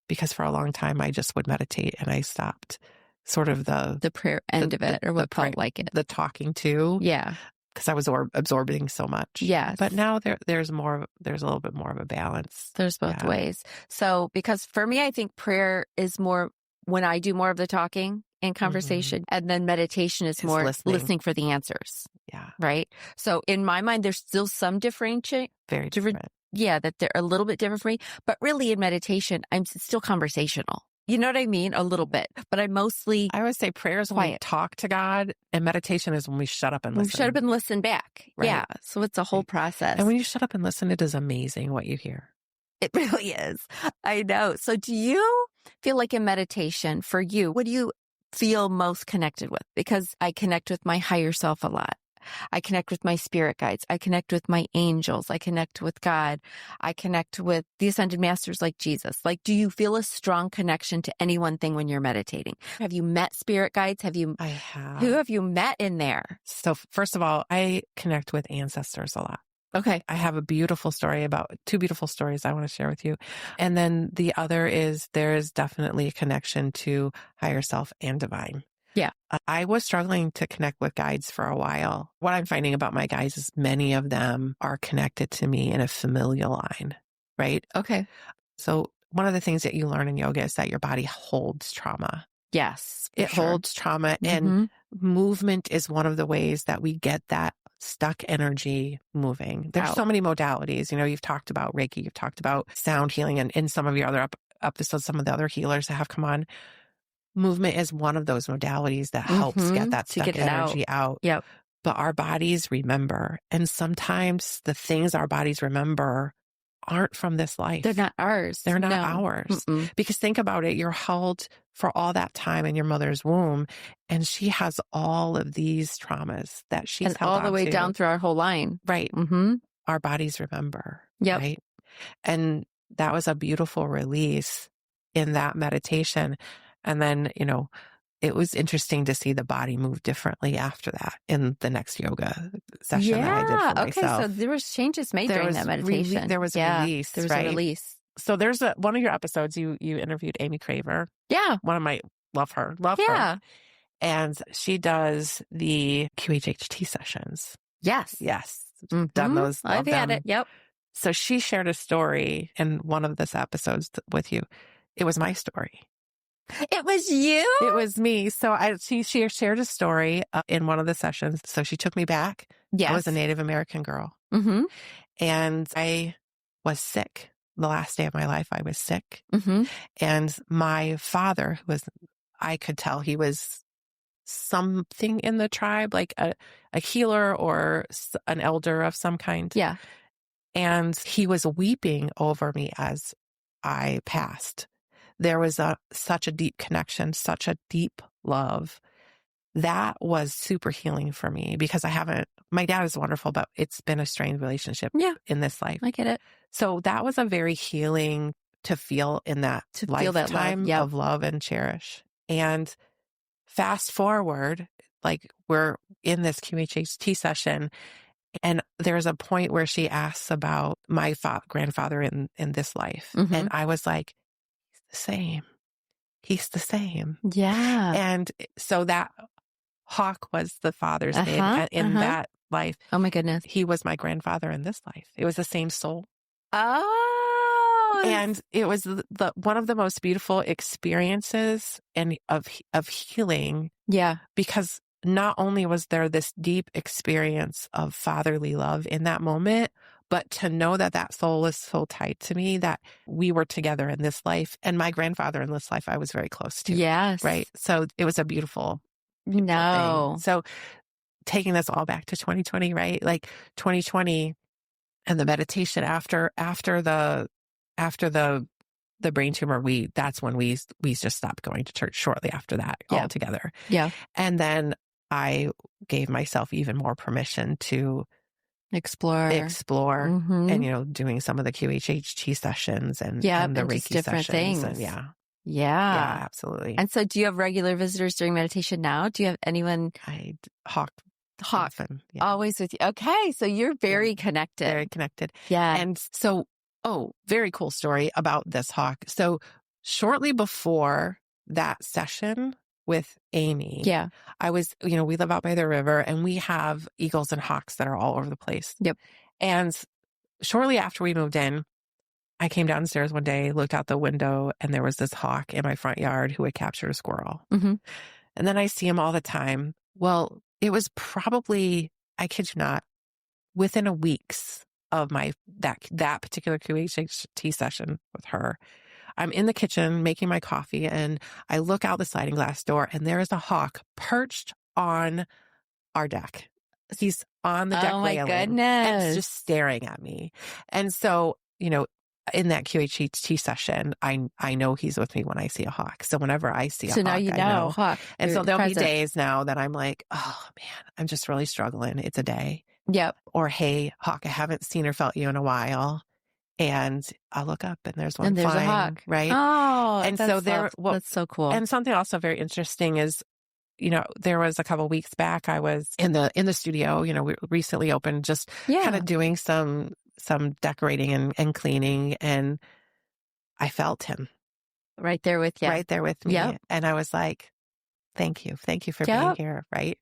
because for a long time I just would meditate and I stopped sort of the prayer end of it or what felt like it. The talking to. Yeah. Because I was absorbing so much. Yes. But now there's a little bit more of a balance. There's both ways. So, because for me, I think prayer is more when I do more of the talking and conversation, and then meditation is more listening for the answers. Yeah. Right. So in my mind, there's still some differentiate. Very different. Yeah. That they're a little bit different for me, but really in meditation, I'm still conversational. You know what I mean? A little bit, but I would say prayer is when we talk to God and meditation is when we shut up and listen. We shut up and listen back. Right. Yeah. So it's a whole process. And when you shut up and listen, it is amazing what you hear. It really is. I know. So do you feel like in meditation for you, what do you feel most connected with? Because I connect with my higher self a lot. I connect with my spirit guides. I connect with my angels. I connect with God. I connect with the ascended masters like Jesus. Do you feel a strong connection to any one thing when you're meditating? Have you met spirit guides? I have. Who have you met in there? So first of all, I connect with ancestors a lot. Okay. I have two beautiful stories I want to share with you. And then the other is there is definitely a connection to higher self and divine. Yeah. I was struggling to connect with guides for a while. What I'm finding about my guides is many of them are connected to me in a familial line, right? Okay. So one of the things that you learn in yoga is that your body holds trauma. Yes. It holds trauma, and Mhm. movement is one of the ways that we get that stuck energy moving. There's so many modalities. You've talked about Reiki, you've talked about sound healing, and in some of your other episodes, some of the other healers that have come on, movement is one of those modalities that helps get that To stuck get it energy out. Yep. But our bodies remember. And sometimes the things our bodies remember aren't from this life. They're not ours. They're not No. ours. Mm-mm. Because think about it. You're held for all that time in your mother's womb, and she has all of these traumas that she's And held all the on way to. down through our whole line. Right. Mm-hmm. Our bodies remember. Yep. Right. And that was a beautiful release in that meditation. And then, it was interesting to see the body move differently after that in the next yoga session that I did for myself. Okay, so there was changes made during that meditation. There was a release. There was right? a release. So there's one of your episodes, you interviewed Amy Craver. Yeah. Love her. Yeah. And she does the QHHT sessions. Yes. Yes. Mhm. Done those. I've had it. Yep. So she shared a story in one of this episodes with you. It was my story. It was you? It was me. So she shared a story in one of the sessions. So she took me back. Yes. I was a Native American girl. Mm-hmm. And I was sick. The last day of my life, I was sick. Mm-hmm. And my father, I could tell he was something in the tribe, like a healer or an elder of some kind. Yeah. And he was weeping over me as I passed. There was such a deep connection, such a deep love. That was super healing for me because my dad is wonderful, but it's been a strained relationship in this life. I get it. So that was a very healing to feel in that lifetime of love and cherish. And fast forward, like we're in this QHHT session, and there's a point where she asks about my grandfather in this life. Mm-hmm. And I was like, he's the same. Yeah. And so that hawk was the father's name in that life. Oh my goodness. He was my grandfather in this life. It was the same soul. Oh. And it was one of the most beautiful experiences of healing. Yeah. Because not only was there this deep experience of fatherly love in that moment, but to know that soul is so tied to me, that we were together in this life, and my grandfather in this life I was very close to. Yes. Right. So it was a beautiful thing. So taking this all back to 2020, right? Like 2020 and the meditation after the brain tumor, that's when we just stopped going to church shortly after that altogether. Yeah. And then I gave myself even more permission to explore mm-hmm. and, doing some of the QHHT sessions and the Reiki different sessions. things. And Yeah, absolutely. And so do you have regular visitors during meditation now? Do you have anyone? I hawk often, always with you. Okay. So you're very connected. Very connected. Yeah. And so, very cool story about this hawk. So shortly before that session with Amy, I was, we live out by the river and we have eagles and hawks that are all over the place. Yep. And shortly after we moved in, I came downstairs one day, looked out the window, and there was this hawk in my front yard who had captured a squirrel. Mm-hmm. And then I see him all the time. Well, it was probably, I kid you not, within a weeks of that particular QHHT session with her. I'm in the kitchen making my coffee, and I look out the sliding glass door, and there is a hawk perched on our deck. He's on the deck railing. Oh my goodness. And just staring at me. And so, in that QHHT session, I know he's with me when I see a hawk. So whenever I see a hawk, now you know hawk. And so there'll be days now that I'm like, oh man, I'm just really struggling. It's a day. Yep. Or, hey, hawk, I haven't seen or felt you in a while. And I'll look up and there's one flying, a hawk. Right? Oh, and so that's so cool. And something also very interesting is, there was a couple weeks back, I was in the studio, we recently opened, just kind of doing some decorating and cleaning, and I felt him right there with you. Right there with me. Yep. And I was like, Thank you. Thank you for being Yep. here. Right.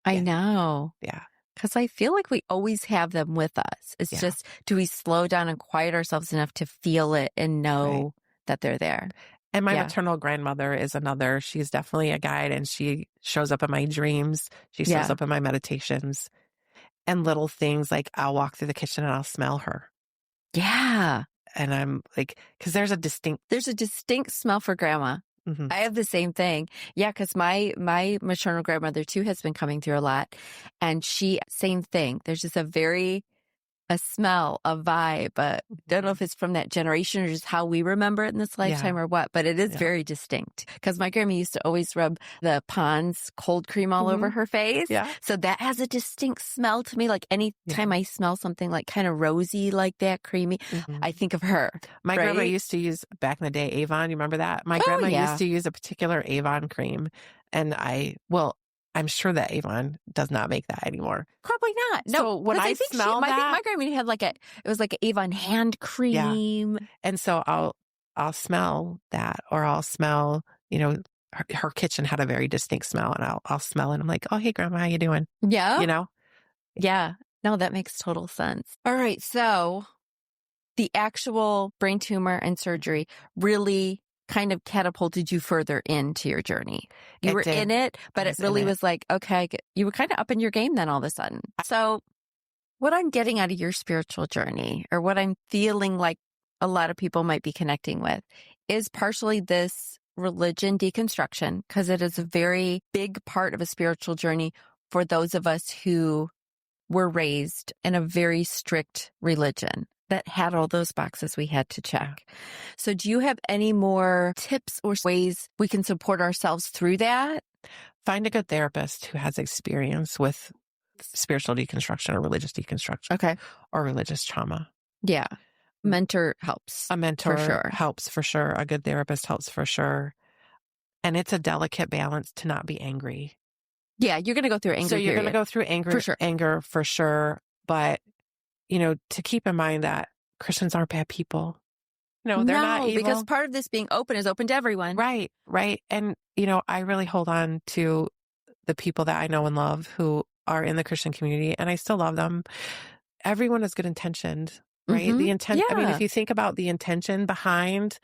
I Yeah. know. Yeah. Because I feel like we always have them with us. It's Yeah. just, do we slow down and quiet ourselves enough to feel it and know that they're there? And my Yeah. maternal grandmother is another. She's definitely a guide, and she shows up in my dreams. She shows Yeah. up in my meditations, and little things like I'll walk through the kitchen and I'll smell her. Yeah. And I'm like, because there's a distinct smell for grandma. Mhm. I have the same thing. Yeah, because my maternal grandmother too has been coming through a lot. And same thing. There's just a smell, a vibe. Don't know if it's from that generation or just how we remember it in this lifetime or what, but it is very distinct. Because my grandma used to always rub the Pond's cold cream all over her face. Yeah. So that has a distinct smell to me. Like any time I smell something like kind of rosy like that, creamy, I think of her. My grandma used to use, back in the day, Avon. You remember that? My grandma used to use a particular Avon cream. And I'm sure that Avon does not make that anymore. Probably not. No, so when I smell I think my grandma had it was like an Avon hand cream. Yeah. And so I'll smell that, or I'll smell, her kitchen had a very distinct smell, and I'll smell it. I'm like, oh, hey, Grandma, how you doing? Yeah. Yeah. No, that makes total sense. All right. So the actual brain tumor and surgery really kind of catapulted you further into your journey. You were in it, but it really was like, okay, you were kind of up in your game then all of a sudden. So what I'm getting out of your spiritual journey, or what I'm feeling like a lot of people might be connecting with, is partially this religion deconstruction, because it is a very big part of a spiritual journey for those of us who were raised in a very strict religion that had all those boxes we had to check. So do you have any more tips or ways we can support ourselves through that? Find a good therapist who has experience with spiritual deconstruction or religious deconstruction. Okay. Or religious trauma. Yeah. Mentor helps. A mentor for sure. helps for sure. A good therapist helps for sure. And it's a delicate balance to not be angry. Yeah, you're going to go through anger. So you're going to go through anger for sure. But, to keep in mind that Christians aren't bad people. No, they're not evil. Because part of this being open is open to everyone. Right. And, I really hold on to the people that I know and love who are in the Christian community, and I still love them. Everyone is good intentioned, right? Mm-hmm. The intent, I mean, if you think about the intention behind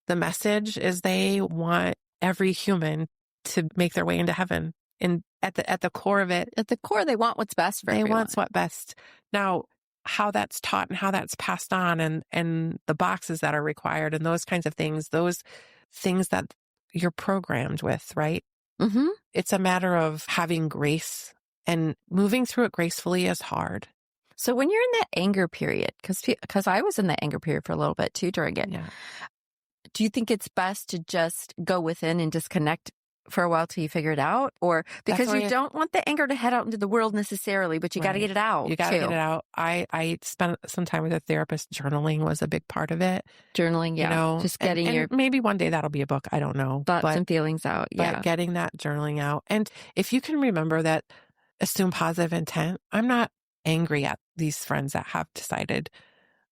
the message, is they want every human to make their way into heaven. And at the core of it, they want what's best for everyone. They want what's best. Now, how that's taught and how that's passed on, and the boxes that are required and those kinds of things, those things that you're programmed with, right? Mm-hmm. It's a matter of having grace, and moving through it gracefully is hard. So when you're in that anger period, because I was in that anger period for a little bit too during it, do you think it's best to just go within and disconnect for a while till you figure it out? Or because you don't want the anger to head out into the world necessarily, but you got to get it out. You got to get it out. I spent some time with a therapist. Journaling was a big part of it. Journaling, just getting and maybe one day that'll be a book. I don't know. Thoughts and feelings out. But getting that journaling out. And if you can remember that, assume positive intent. I'm not angry at these friends that have decided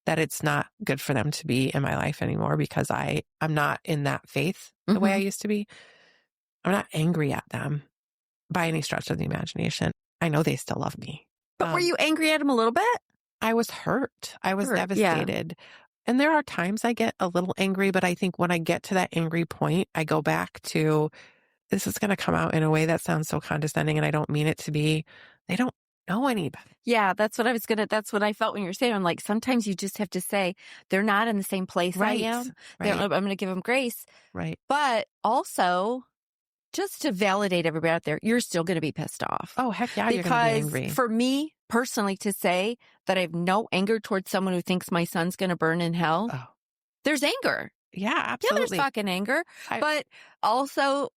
that it's not good for them to be in my life anymore, because I'm not in that faith the way I used to be. I'm not angry at them by any stretch of the imagination. I know they still love me. But were you angry at them a little bit? I was hurt. I was devastated. And there are times I get a little angry, but I think when I get to that angry point, I go back to, this is going to come out in a way that sounds so condescending, and I don't mean it to be. They don't know any better. Yeah, that's what I felt when you were saying. I'm like, sometimes you just have to say, they're not in the same place I am. I'm going to give them grace. Right. But also, just to validate everybody out there, you're still going to be pissed off. Oh, heck yeah, you're going to be angry. Because for me personally to say that I have no anger towards someone who thinks my son's going to burn in hell, there's anger. Yeah, absolutely. Yeah, there's fucking anger. But also,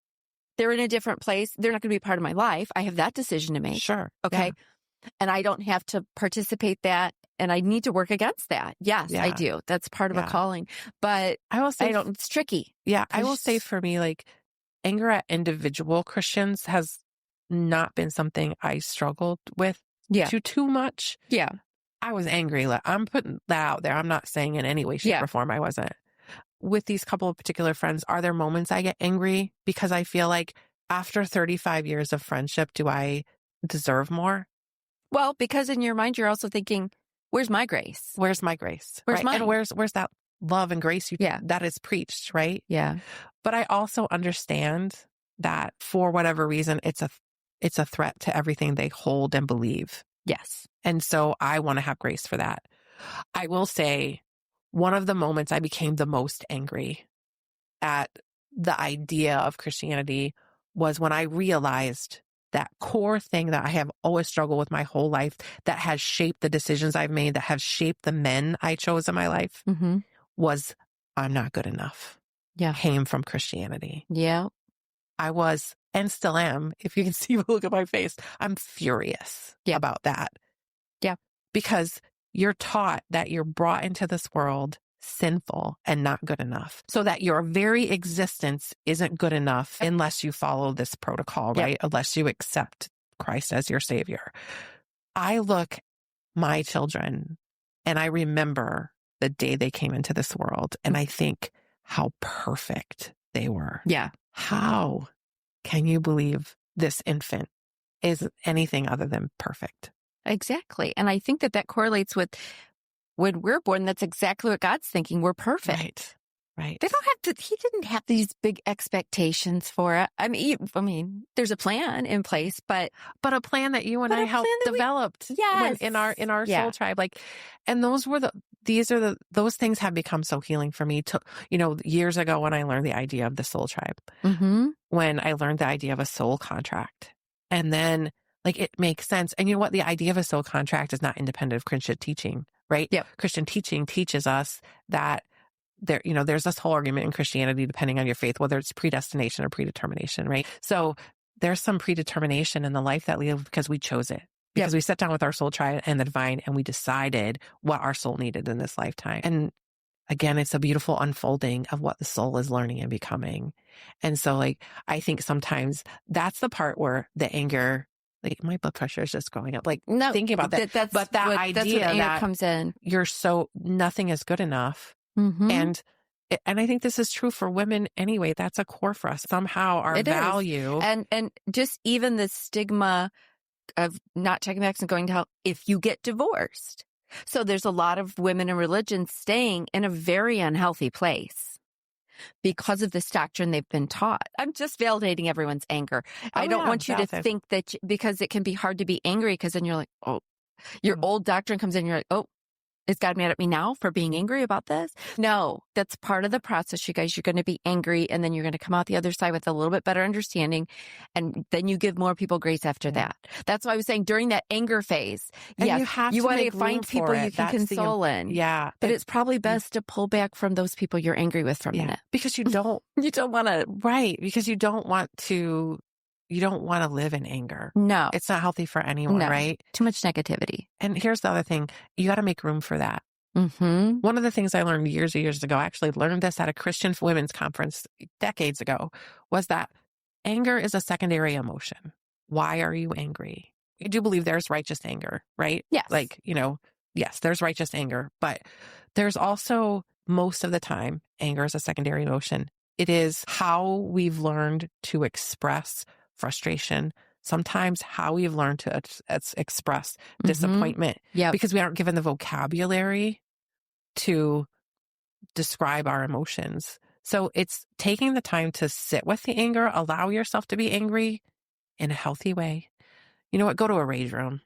they're in a different place. They're not going to be part of my life. I have that decision to make. Sure. Okay. Yeah. And I don't have to participate that. And I need to work against that. Yes, I do. That's part of a calling. But I will say, it's tricky. Yeah. I will say for me, like, anger at individual Christians has not been something I struggled with too much. Yeah. I was angry. I'm putting that out there. I'm not saying in any way, shape, or form I wasn't. With these couple of particular friends, are there moments I get angry because I feel like after 35 years of friendship, do I deserve more? Well, because in your mind, you're also thinking, where's my grace? Where's my grace? Where's right? mine? And where's that love and grace that is preached, right? Yeah. But I also understand that for whatever reason, it's a threat to everything they hold and believe. Yes. And so I want to have grace for that. I will say one of the moments I became the most angry at the idea of Christianity was when I realized that core thing that I have always struggled with my whole life, that has shaped the decisions I've made, that have shaped the men I chose in my life, was I'm not good enough. Yeah. Came from Christianity. Yeah. I was, and still am, if you can see the look at my face, I'm furious about that. Yeah. Because you're taught that you're brought into this world sinful and not good enough, so that your very existence isn't good enough unless you follow this protocol, right? Unless you accept Christ as your savior. I look my children and I remember the day they came into this world and I think how perfect they were. Yeah. How can you believe this infant is anything other than perfect? Exactly. And I think that correlates with when we're born, that's exactly what God's thinking. We're perfect. Right. They don't have to, he didn't have these big expectations for it. I mean, there's a plan in place, but a plan that you and I helped developed in our soul tribe. And those things have become so healing for me years ago when I learned the idea of the soul tribe, when I learned the idea of a soul contract, and then it makes sense. And you know what? The idea of a soul contract is not independent of Christian teaching, right? Yep. Christian teaching teaches us that there's this whole argument in Christianity, depending on your faith, whether it's predestination or predetermination, right? So there's some predetermination in the life that we live because we chose it. Because we sat down with our soul tribe and the divine and we decided what our soul needed in this lifetime. And again, it's a beautiful unfolding of what the soul is learning and becoming. And so I think sometimes that's the part where the anger, my blood pressure is just going up. No, thinking about that. But that idea that that comes in. Nothing is good enough. And I think this is true for women anyway. That's a core for us. Somehow our value. And just even the stigma of not checking back and going to hell if you get divorced. So there's a lot of women in religion staying in a very unhealthy place because of this doctrine they've been taught. I'm just validating everyone's anger. I don't want you to think that because it can be hard to be angry because then you're like, oh, your old doctrine comes in, you're like, oh, is God mad at me now for being angry about this? No, that's part of the process, you guys. You're going to be angry and then you're going to come out the other side with a little bit better understanding. And then you give more people grace after that. That's why I was saying during that anger phase, you want to find people you can console in. Yeah. But it's probably best to pull back from those people you're angry with for a minute. Because you don't want to. Right. Because you don't want to live in anger. No. It's not healthy for anyone, right? Too much negativity. And here's the other thing. You got to make room for that. One of the things I learned years ago, I actually learned this at a Christian women's conference decades ago, was that anger is a secondary emotion. Why are you angry? You do believe there's righteous anger, right? Yes. Yes, there's righteous anger, but there's also, most of the time, anger is a secondary emotion. It is how we've learned to express frustration, sometimes how we've learned to express disappointment, because we aren't given the vocabulary to describe our emotions. So it's taking the time to sit with the anger, allow yourself to be angry in a healthy way. You know what? Go to a rage room.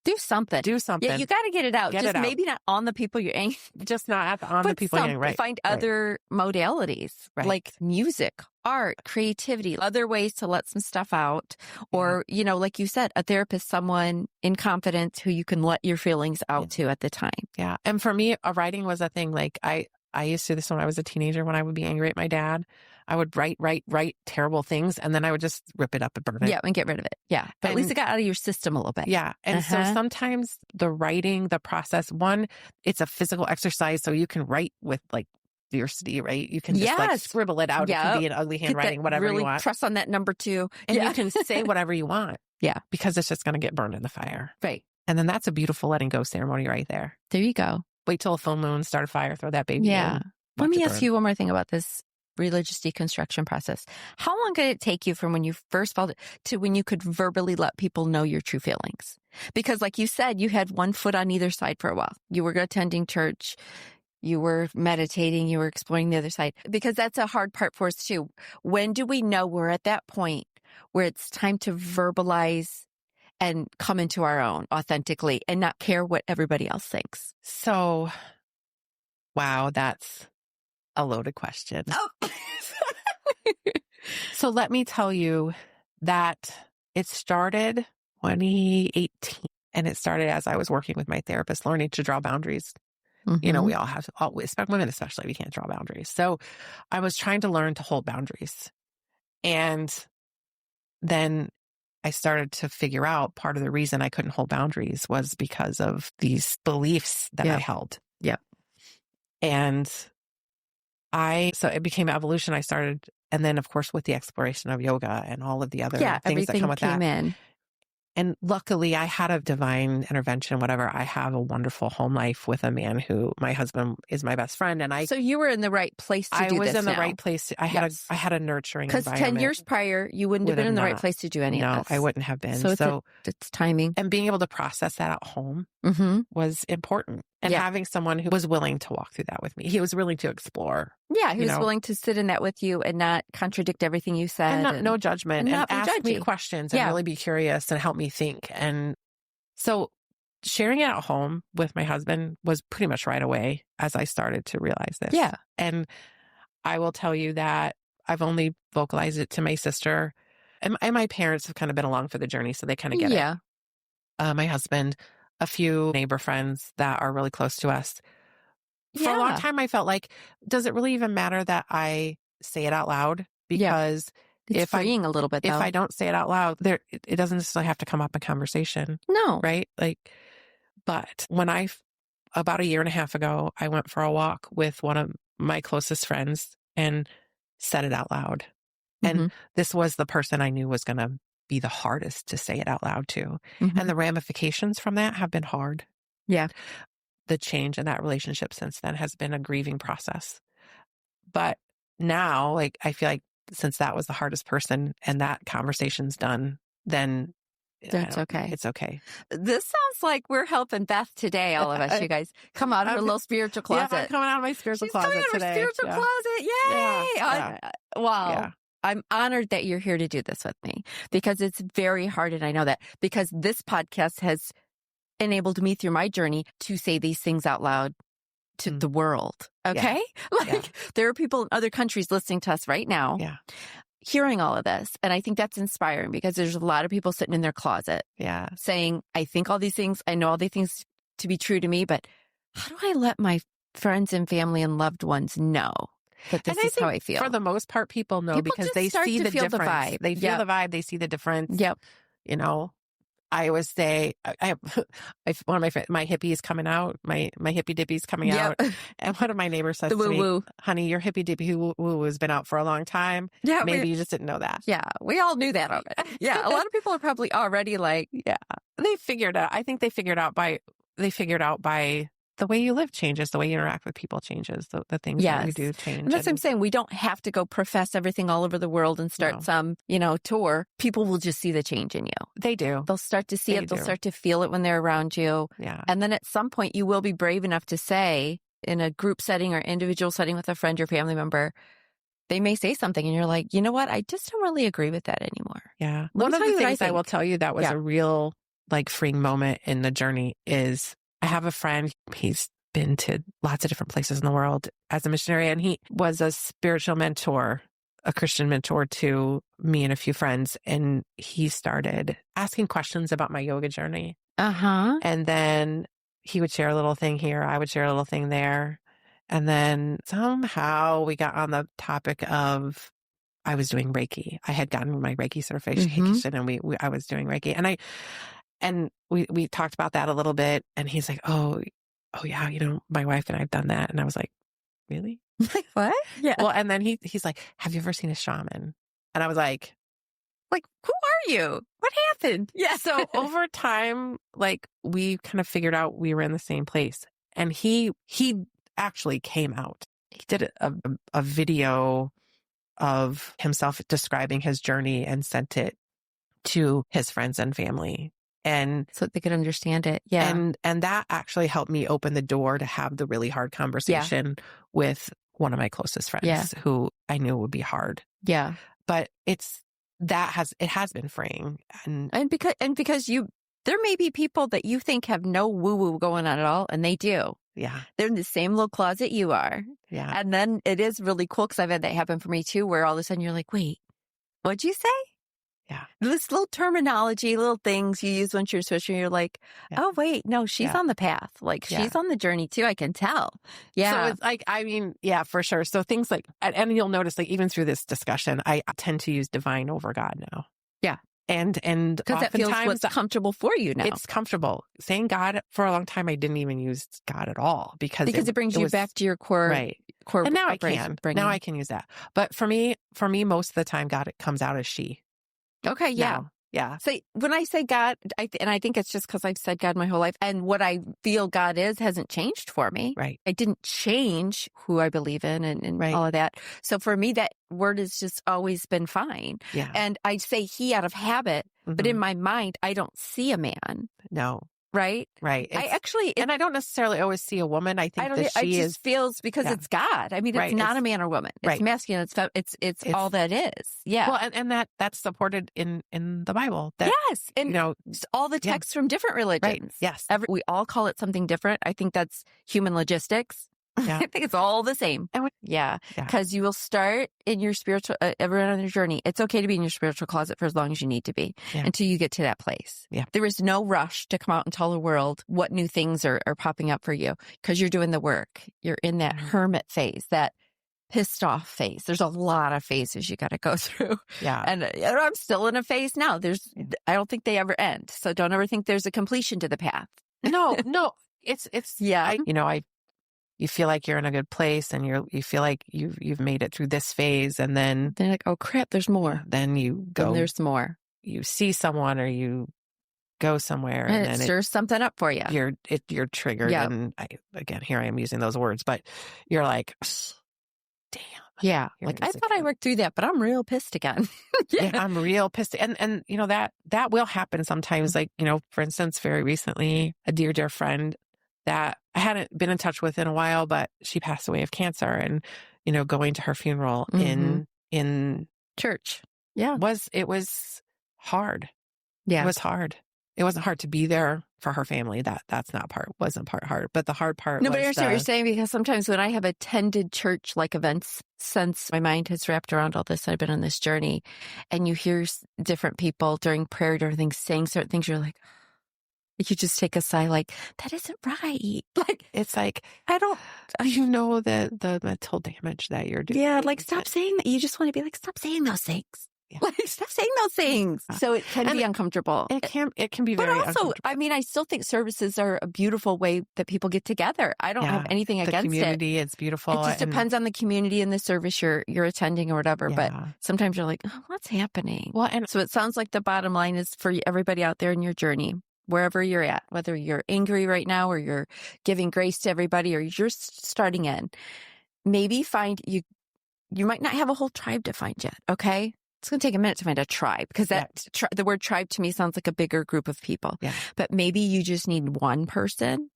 Do something. Yeah, you got to get it out. Maybe not on the people you're angry. Just not on the people you're angry. Right. Find other modalities, like music, art, creativity, other ways to let some stuff out. Or, like you said, a therapist, someone in confidence who you can let your feelings out to at the time. Yeah. And for me, writing was a thing. I used to do this when I was a teenager. When I would be angry at my dad, I would write terrible things, and then I would just rip it up and burn it. Yeah, and get rid of it. Yeah. But at least it got out of your system a little bit. Yeah. And so sometimes the writing, the process, it's a physical exercise, so you can write with fiercity, right? You can just scribble it out. It can be an ugly handwriting, whatever really you want. Press on that number 2. And you can say whatever you want. Yeah. Because it's just going to get burned in the fire. Right. And then that's a beautiful letting go ceremony right there. There you go. Wait till a full moon, start a fire, throw that baby in. Let me ask you one more thing about this religious deconstruction process. How long did it take you from when you first felt it to when you could verbally let people know your true feelings? Because like you said, you had one foot on either side for a while. You were attending church, you were meditating, you were exploring the other side. Because that's a hard part for us too. When do we know we're at that point where it's time to verbalize and come into our own authentically and not care what everybody else thinks? So, wow, that's a loaded question. Oh. So let me tell you that it started 2018, and it started as I was working with my therapist, learning to draw boundaries. Mm-hmm. You know, we all have, women especially, we can't draw boundaries. So I was trying to learn to hold boundaries. And then I started to figure out part of the reason I couldn't hold boundaries was because of these beliefs that I held. Yeah. And so it became evolution. I started, and then of course with the exploration of yoga and all of the other things that come with that. In. And luckily I had a divine intervention, whatever. I have a wonderful home life with a man who, my husband is my best friend. And so you were in the right place to do this. I was in the right place. I had a nurturing environment. Because 10 years prior, you wouldn't have been in the right place to do any of this. No, I wouldn't have been. So it's timing. And being able to process that at home was important. And having someone who was willing to walk through that with me. He was willing to explore. Yeah, he was willing to sit in that with you and not contradict everything you said. And no judgment. And ask me questions and really be curious and help me think. And so sharing it at home with my husband was pretty much right away as I started to realize this. Yeah. And I will tell you that I've only vocalized it to my sister. And my parents have kind of been along for the journey, so they kind of get it. My husband, a few neighbor friends that are really close to us. For a long time, I felt like, does it really even matter that I say it out loud? Because it's freeing a little bit, though. If I don't say it out loud, it doesn't necessarily have to come up in conversation. No. Right? But when about a year and a half ago, I went for a walk with one of my closest friends and said it out loud. And this was the person I knew was going to be the hardest to say it out loud to. And the ramifications from that have been hard. Yeah. The change in that relationship since then has been a grieving process. But now, I feel like since that was the hardest person and that conversation's done, then that's okay. It's okay. This sounds like we're helping Beth today, all of us, you guys. Come out of her little spiritual closet. Yeah, I'm coming out of my spiritual closet today. She's coming out of her spiritual closet. Yay! Yeah. Wow. Yeah. I'm honored that you're here to do this with me because it's very hard. And I know that because this podcast has enabled me through my journey to say these things out loud to the world. Okay. There are people in other countries listening to us right now, hearing all of this. And I think that's inspiring because there's a lot of people sitting in their closet saying, I think all these things, I know all these things to be true to me, but how do I let my friends and family and loved ones know that this is how I feel? For the most part, people know because they see the difference. The vibe. They feel the vibe. They see the difference. Yep. You know, I always say, I have one of my hippies coming out, my hippie dippy's coming out. And one of my neighbors says to me, honey, your hippie dippy woo has been out for a long time. Yeah. Maybe you just didn't know that. Yeah. We all knew that already. Yeah. A lot of people are probably already they figured out. I think they figured out by the way you live changes, the way you interact with people changes, the things that you do change. And that's what I'm saying. We don't have to go profess everything all over the world and start some, tour. People will just see the change in you. They do. They'll start to see it. They'll start to feel it when they're around you. Yeah. And then at some point you will be brave enough to say in a group setting or individual setting with a friend or family member, they may say something and you're like, you know what? I just don't really agree with that anymore. Yeah. One of the things I will tell you that was a real freeing moment in the journey is I have a friend, he's been to lots of different places in the world as a missionary, and he was a spiritual mentor, a Christian mentor to me and a few friends. And he started asking questions about my yoga journey. And then he would share a little thing here. I would share a little thing there. And then somehow we got on the topic of, I was doing Reiki. I had gotten my Reiki certification and I was doing Reiki. And we talked about that a little bit, and he's like, oh yeah, my wife and I've done that. And I was like, really? Like, what? Yeah. Well, and then he's like, have you ever seen a shaman? And I was like, who are you? What happened? Yeah. So over time, we kind of figured out we were in the same place. And he actually came out. He did a video of himself describing his journey and sent it to his friends and family. And so they could understand it. Yeah. And that actually helped me open the door to have the really hard conversation with one of my closest friends who I knew would be hard. Yeah. But it has been freeing. And because there may be people that you think have no woo-woo going on at all, and they do. Yeah. They're in the same little closet you are. Yeah. And then it is really cool because I've had that happen for me too, where all of a sudden you're like, wait, what'd you say? Yeah. This little terminology, little things you use when you're switching, you're like, oh, wait, no, she's on the path. Like, she's on the journey too. I can tell. Yeah. So it's like, I mean, yeah, for sure. So things like, and you'll notice, like, even through this discussion, I tend to use divine over God now. Yeah. And because that feels what's comfortable for you now. It's comfortable. Saying God, for a long time, I didn't even use God at all because it brings you back to your core. Right. Core and now I can. Now I can use that. But for me, most of the time, God, it comes out as she. Okay. Yeah. Now. Yeah. So when I say God, I think it's just because I've said God my whole life, and what I feel God is hasn't changed for me. Right. I didn't change who I believe in and all of that. So for me, that word has just always been fine. Yeah. And I say he out of habit, but in my mind, I don't see a man. No. Right? Right. And I don't necessarily always see a woman. I think that she is feels because it's God. I mean, it's not a man or woman. It's masculine. It's all that is. Yeah. Well, and that's supported in the Bible. That, yes. And all the texts from different religions. Right. Yes. We all call it something different. I think that's human logistics. Yeah. I think it's all the same. Because you will start in your spiritual, everyone on their journey. It's okay to be in your spiritual closet for as long as you need to be until you get to that place. Yeah. There is no rush to come out and tell the world what new things are popping up for you because you're doing the work. You're in that hermit phase, that pissed off phase. There's a lot of phases you got to go through. Yeah. And I'm still in a phase now. I don't think they ever end. So don't ever think there's a completion to the path. No. It's you feel like you're in a good place and you feel like you've made it through this phase, and then you're like, oh crap, there's more. Then you go. And there's more. You see someone or you go somewhere and it stirs something up for you. You're triggered. Yep. And again, here I am using those words, but you're like, damn. Yeah. Like I thought I worked through that, but I'm real pissed again. I'm real pissed. And that will happen sometimes. Like, for instance, very recently, a dear friend that I hadn't been in touch with in a while, but she passed away of cancer, and, going to her funeral in church. Yeah. It was hard. Yeah. It was hard. It wasn't hard to be there for her family. Wasn't hard, but the hard part was. No, but I understand what you're saying, because sometimes when I have attended church like events, since my mind has wrapped around all this, I've been on this journey, and you hear different people during prayer and everything saying certain things, you're like, you just take a sigh, like, that isn't right. Like, it's like, the mental damage that you're doing. Yeah, like, stop saying that. You just want to be like, stop saying those things. Yeah. Like, stop saying those things. So it can be uncomfortable. It can be very uncomfortable. I mean, I still think services are a beautiful way that people get together. I don't have anything against it. The community, it's beautiful. It just depends on the community and the service you're attending or whatever. But sometimes you're like, oh, what's happening? Well, and so it sounds like the bottom line is for everybody out there in your journey, wherever you're at, whether you're angry right now or you're giving grace to everybody or you're starting in, maybe find you might not have a whole tribe to find yet. Okay. It's going to take a minute to find a tribe, because the word tribe to me sounds like a bigger group of people. Yeah. But maybe you just need one person.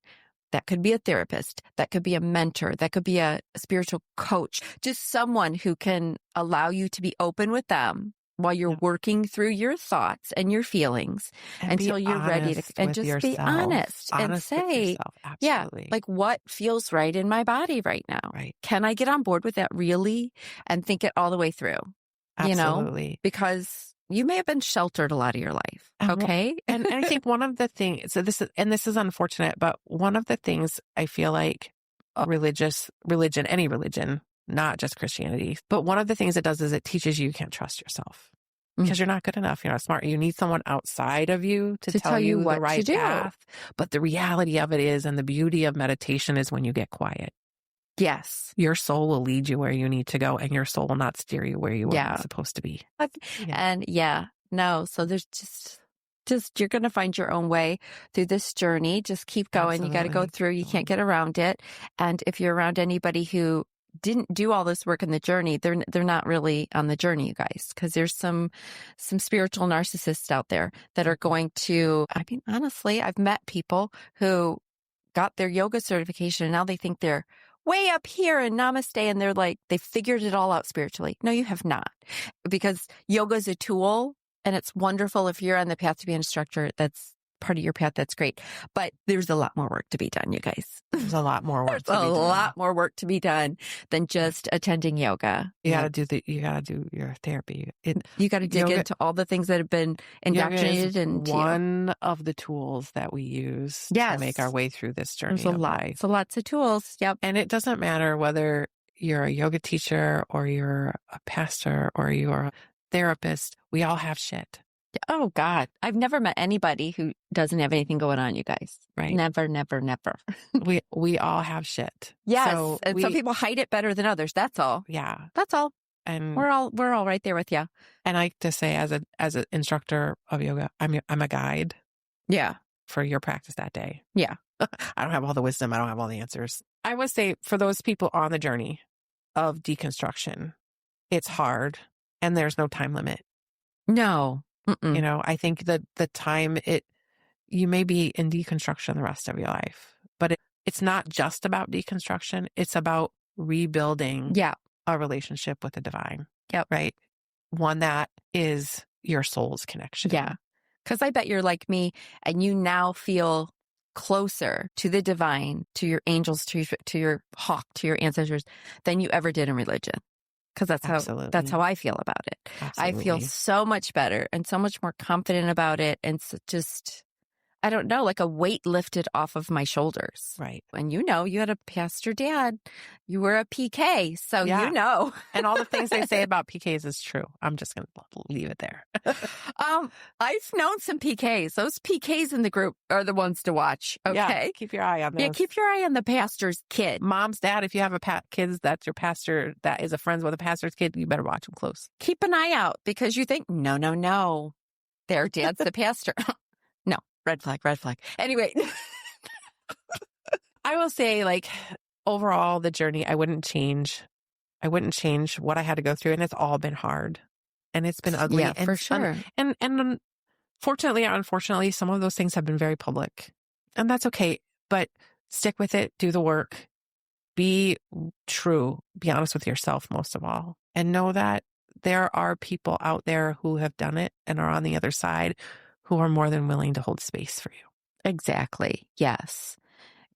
That could be a therapist. That could be a mentor. That could be a spiritual coach. Just someone who can allow you to be open with them while you're working through your thoughts and your feelings until you're ready to, and just be honest and say, like, what feels right in my body right now? Right. Can I get on board with that really and think it all the way through? Absolutely. Because you may have been sheltered a lot of your life. Okay. And I think one of the things, this is unfortunate, but one of the things I feel like any religion, not just Christianity, but one of the things it does is it teaches you can't trust yourself because you're not good enough. You're not smart. You need someone outside of you to tell you what the right path. But the reality of it is, and the beauty of meditation is when you get quiet. Yes. Your soul will lead you where you need to go, and your soul will not steer you where you are supposed to be. And so there's just you're going to find your own way through this journey. Just keep going. Absolutely. You got to go through. You can't get around it. And if you're around anybody who didn't do all this work in the journey, they're not really on the journey, you guys, because there's some spiritual narcissists out there that are going to, I mean, honestly, I've met people who got their yoga certification and now they think they're way up here in namaste and they're like, they figured it all out spiritually. No, you have not, because yoga is a tool and it's wonderful if you're on the path to be an instructor. That's part of your path. That's great. But there's a lot more work to be done, you guys. There's a lot more work There's a lot more work to be done than just attending yoga. You got to do your therapy. You got to dig into all the things that have been indoctrinated into one of the tools that we use to make our way through this journey of life. So lots of tools. Yep. And it doesn't matter whether you're a yoga teacher or you're a pastor or you're a therapist. We all have shit. Oh, God. I've never met anybody who doesn't have anything going on, you guys. Right. Never, never, never. We all have shit. Yes. So and some people hide it better than others. That's all. Yeah. That's all. And we're all right there with you. And I like to say, as an instructor of yoga, I'm a guide. Yeah. For your practice that day. Yeah. I don't have all the wisdom. I don't have all the answers. I would say for those people on the journey of deconstruction, it's hard and there's no time limit. No. Mm-mm. You know, I think that the time you may be in deconstruction the rest of your life, but it's not just about deconstruction. It's about rebuilding a relationship with the divine. Yep. Right. One that is your soul's connection. Yeah. Because I bet you're like me and you now feel closer to the divine, to your angels, to your hawk, to your ancestors than you ever did in religion. Because that's how I feel about it. Absolutely. I feel so much better and so much more confident about it. And just, I don't know, like a weight lifted off of my shoulders. Right. And you had a pastor dad. You were a PK. So you know. And all the things they say about PKs is true. I'm just going to leave it there. I've known some PKs. Those PKs in the group are the ones to watch. Okay. Yeah, keep your eye on this. Yeah, keep your eye on the pastor's kid. Mom's dad, if you have kids that's your pastor, that is a friend with a pastor's kid, you better watch them close. Keep an eye out because you think, no. Their dad's the pastor. No, red flag. Anyway. I will say, like, overall, the journey, I wouldn't change what I had to go through. And it's all been hard. And it's been ugly. Yeah, for sure. And fortunately or unfortunately, some of those things have been very public. And that's okay. But stick with it. Do the work. Be true. Be honest with yourself, most of all. And know that there are people out there who have done it and are on the other side who are more than willing to hold space for you. Exactly. Yes.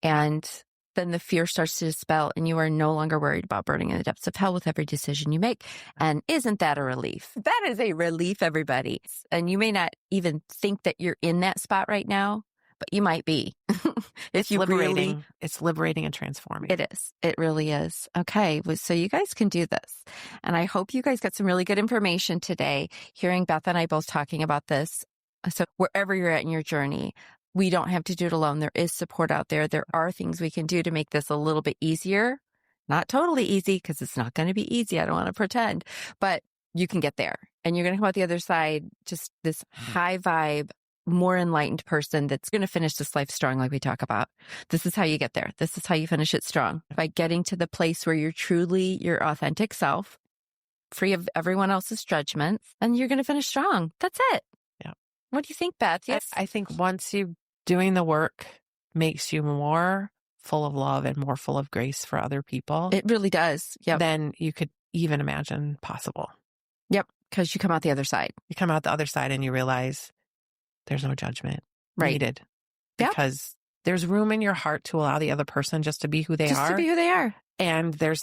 And then the fear starts to dispel and you are no longer worried about burning in the depths of hell with every decision you make. And isn't that a relief? That is a relief, everybody. And you may not even think that you're in that spot right now, but you might be. It's liberating. It's liberating and transforming. It is. It really is. Okay. So you guys can do this. And I hope you guys got some really good information today, hearing Beth and I both talking about this. So wherever you're at in your journey, we don't have to do it alone. There is support out there. There are things we can do to make this a little bit easier. Not totally easy, because it's not going to be easy. I don't want to pretend, but you can get there. And you're going to come out the other side, just this high vibe, more enlightened person that's going to finish this life strong, like we talk about. This is how you get there. This is how you finish it strong, by getting to the place where you're truly your authentic self, free of everyone else's judgments, and you're going to finish strong. That's it. Yeah. What do you think, Beth? Yes. I think once doing the work makes you more full of love and more full of grace for other people. It really does. Yeah. Than you could even imagine possible. Yep. Because you come out the other side. You come out the other side and you realize there's no judgment needed. Yep. Because there's room in your heart to allow the other person just to be who they are. Just to be who they are. And there's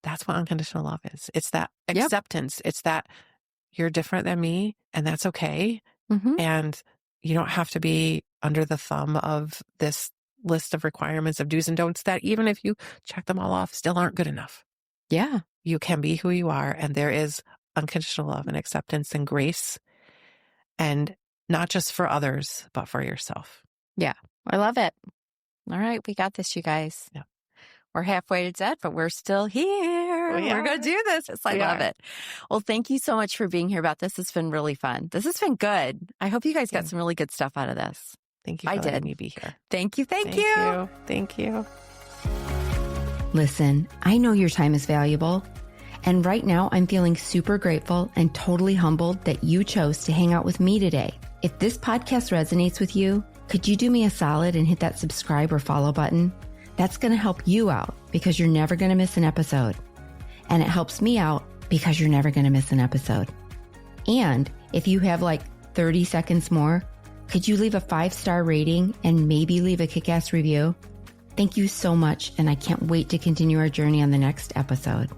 that's what unconditional love is. It's that acceptance. It's that you're different than me and that's okay. Mm-hmm. And you don't have to be under the thumb of this list of requirements of do's and don'ts that even if you check them all off, still aren't good enough. Yeah. You can be who you are. And there is unconditional love and acceptance and grace. And not just for others, but for yourself. Yeah. I love it. All right. We got this, you guys. Yeah. We're halfway to dead, but we're still here. We're going to do this. I love it. Well, thank you so much for being here, Beth. This has been really fun. This has been good. I hope you guys got some really good stuff out of this. Thank you for letting me be here. Thank you. Thank you. Thank you. Listen, I know your time is valuable. And right now, I'm feeling super grateful and totally humbled that you chose to hang out with me today. If this podcast resonates with you, could you do me a solid and hit that subscribe or follow button? That's going to help you out because you're never going to miss an episode. And it helps me out because you're never going to miss an episode. And if you have like 30 seconds more, could you leave a 5-star rating and maybe leave a kick-ass review? Thank you so much, and I can't wait to continue our journey on the next episode.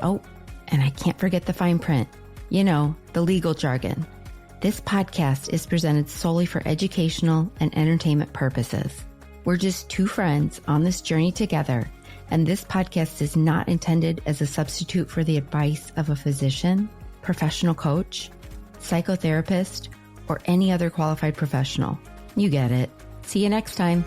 Oh, and I can't forget the fine print. You know, the legal jargon. This podcast is presented solely for educational and entertainment purposes. We're just two friends on this journey together, and this podcast is not intended as a substitute for the advice of a physician, professional coach, psychotherapist, or any other qualified professional. You get it. See you next time.